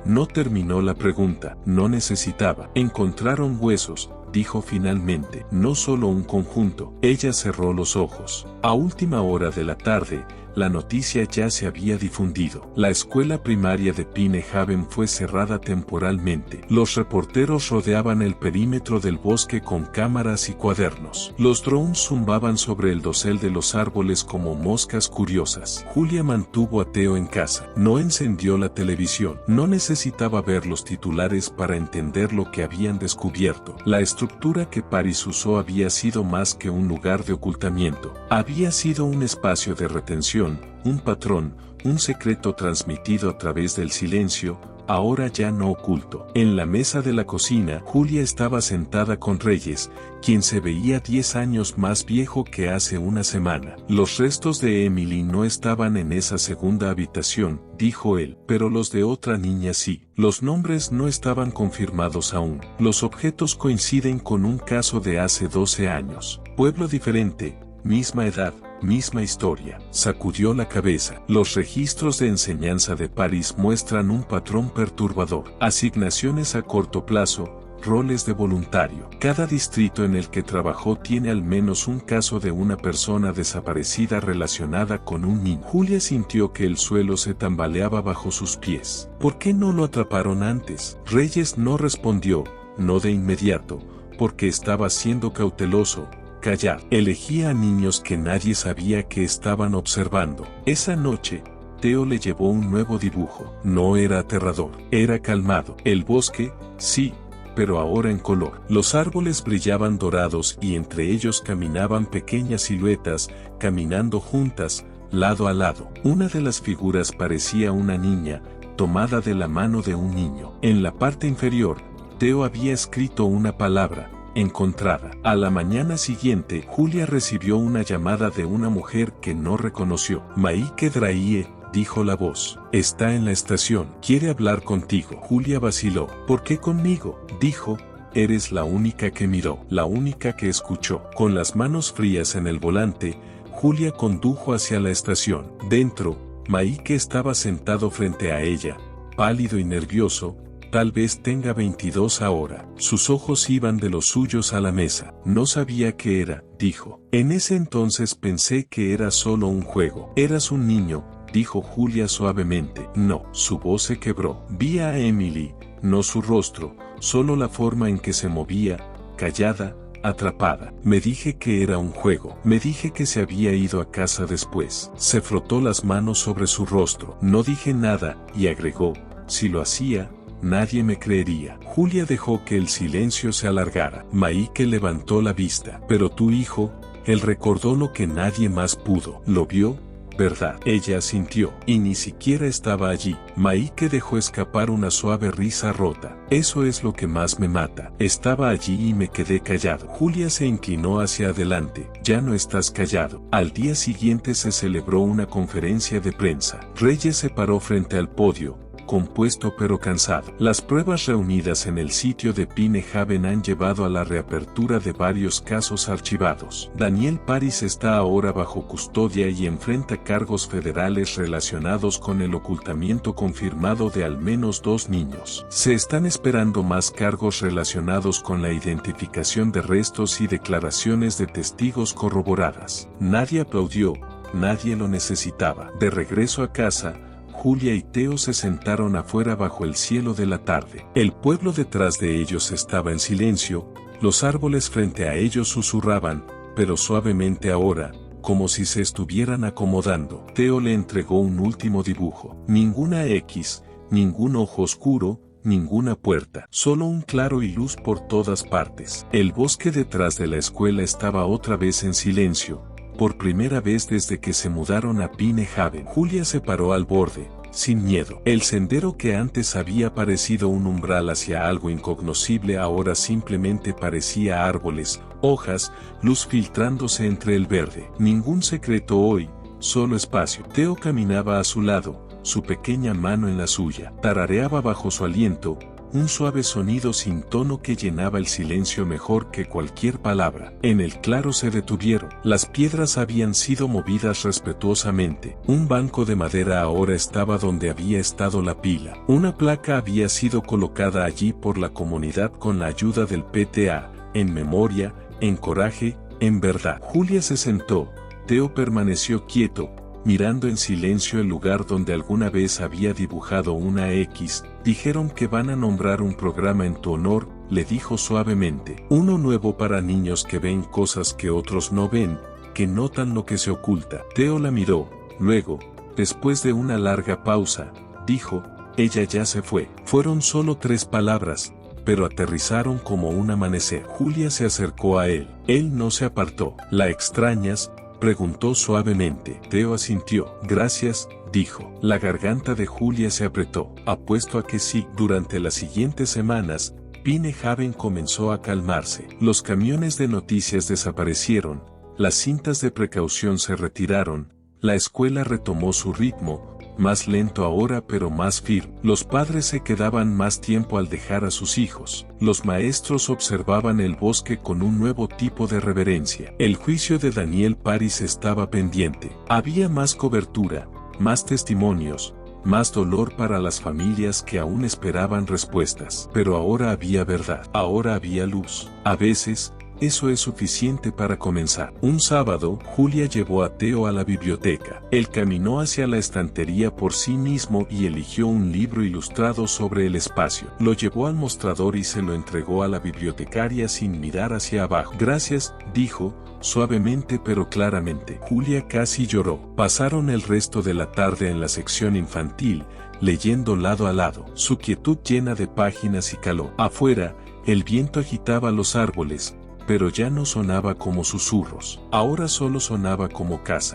[SPEAKER 1] No terminó la pregunta, no necesitaba. Encontraron huesos, dijo finalmente, no solo un conjunto. Ella cerró los ojos. A última hora de la tarde, la noticia ya se había difundido. La escuela primaria de Pine Haven fue cerrada temporalmente. Los reporteros rodeaban el perímetro del bosque con cámaras y cuadernos. Los drones zumbaban sobre el dosel de los árboles como moscas curiosas. Julia mantuvo a Theo en casa. No encendió la televisión. No necesitaba ver los titulares para entender lo que habían descubierto. La estructura que Paris usó había sido más que un lugar de ocultamiento. Había sido un espacio de retención, un patrón, un secreto transmitido a través del silencio, ahora ya no oculto. En la mesa de la cocina, Julia estaba sentada con Reyes, quien se veía 10 años más viejo que hace una semana. Los restos de Emily no estaban en esa segunda habitación, dijo él, pero los de otra niña sí. Los nombres no estaban confirmados aún. Los objetos coinciden con un caso de hace 12 años. Pueblo diferente, misma edad. Misma historia. Sacudió la cabeza. Los registros de enseñanza de Paris muestran un patrón perturbador. Asignaciones a corto plazo, roles de voluntario. Cada distrito en el que trabajó tiene al menos un caso de una persona desaparecida relacionada con un niño. Julia sintió que el suelo se tambaleaba bajo sus pies. ¿Por qué no lo atraparon antes? Reyes no respondió, no de inmediato, porque estaba siendo cauteloso. Callar. Elegía a niños que nadie sabía que estaban observando. Esa noche, Theo le llevó un nuevo dibujo. No era aterrador, era calmado. El bosque, sí, pero ahora en color. Los árboles brillaban dorados y entre ellos caminaban pequeñas siluetas, caminando juntas, lado a lado. Una de las figuras parecía una niña, tomada de la mano de un niño. En la parte inferior, Theo había escrito una palabra. Encontrada. A la mañana siguiente, Julia recibió una llamada de una mujer que no reconoció. Maike Draie, dijo la voz. Está en la estación. Quiere hablar contigo. Julia vaciló. ¿Por qué conmigo? Dijo. Eres la única que miró, la única que escuchó. Con las manos frías en el volante, Julia condujo hacia la estación. Dentro, Maike estaba sentado frente a ella, pálido y nervioso. Tal vez tenga 22 ahora. Sus ojos iban de los suyos a la mesa. No sabía qué era, dijo. En ese entonces pensé que era solo un juego. Eras un niño, dijo Julia suavemente. No, su voz se quebró. Vi a Emily, no su rostro, solo la forma en que se movía, callada, atrapada. Me dije que era un juego. Me dije que se había ido a casa después. Se frotó las manos sobre su rostro. No dije nada, y agregó, si lo hacía, nadie me creería. Julia dejó que el silencio se alargara. Maike levantó la vista. Pero tu hijo, él recordó lo que nadie más pudo. ¿Lo vio? ¿Verdad? Ella asintió. Y ni siquiera estaba allí. Maike dejó escapar una suave risa rota. Eso es lo que más me mata. Estaba allí y me quedé callado. Julia se inclinó hacia adelante. Ya no estás callado. Al día siguiente se celebró una conferencia de prensa. Reyes se paró frente al podio, compuesto pero cansado. Las pruebas reunidas en el sitio de Pine Haven han llevado a la reapertura de varios casos archivados. Daniel Paris está ahora bajo custodia y enfrenta cargos federales relacionados con el ocultamiento confirmado de al menos 2 niños. Se están esperando más cargos relacionados con la identificación de restos y declaraciones de testigos corroboradas. Nadie aplaudió, nadie lo necesitaba. De regreso a casa, Julia y Theo se sentaron afuera bajo el cielo de la tarde. El pueblo detrás de ellos estaba en silencio, los árboles frente a ellos susurraban, pero suavemente ahora, como si se estuvieran acomodando. Theo le entregó un último dibujo. Ninguna X, ningún ojo oscuro, ninguna puerta, solo un claro y luz por todas partes. El bosque detrás de la escuela estaba otra vez en silencio. Por primera vez desde que se mudaron a Pine Haven. Julia se paró al borde, sin miedo. El sendero que antes había parecido un umbral hacia algo incognoscible ahora simplemente parecía árboles, hojas, luz filtrándose entre el verde. Ningún secreto hoy, solo espacio. Teo caminaba a su lado, su pequeña mano en la suya. Tarareaba bajo su aliento, un suave sonido sin tono que llenaba el silencio mejor que cualquier palabra. En el claro se detuvieron. Las piedras habían sido movidas respetuosamente. Un banco de madera ahora estaba donde había estado la pila. Una placa había sido colocada allí por la comunidad con la ayuda del PTA, en memoria, en coraje, en verdad. Julia se sentó. Teo permaneció quieto, mirando en silencio el lugar donde alguna vez había dibujado una X. Dijeron que van a nombrar un programa en tu honor, le dijo suavemente. Uno nuevo para niños que ven cosas que otros no ven, que notan lo que se oculta. Teo la miró, luego, después de una larga pausa, dijo, ella ya se fue. Fueron solo 3 palabras, pero aterrizaron como un amanecer. Julia se acercó a él. Él no se apartó. ¿La extrañas?, preguntó suavemente. Teo asintió. Gracias, dijo. La garganta de Julia se apretó. Apuesto a que sí. Durante las siguientes semanas, Pinehaven comenzó a calmarse. Los camiones de noticias desaparecieron, las cintas de precaución se retiraron, la escuela retomó su ritmo, más lento ahora pero más firme. Los padres se quedaban más tiempo al dejar a sus hijos. Los maestros observaban el bosque con un nuevo tipo de reverencia. El juicio de Daniel Paris estaba pendiente. Había más cobertura, más testimonios, más dolor para las familias que aún esperaban respuestas. Pero ahora había verdad. Ahora había luz. A veces, eso es suficiente para comenzar. Un sábado, Julia llevó a Teo a la biblioteca. Él caminó hacia la estantería por sí mismo y eligió un libro ilustrado sobre el espacio. Lo llevó al mostrador y se lo entregó a la bibliotecaria sin mirar hacia abajo. Gracias, dijo, suavemente pero claramente. Julia casi lloró. Pasaron el resto de la tarde en la sección infantil, leyendo lado a lado. Su quietud llena de páginas y calor. Afuera, el viento agitaba los árboles, pero ya no sonaba como susurros. Ahora solo sonaba como casa.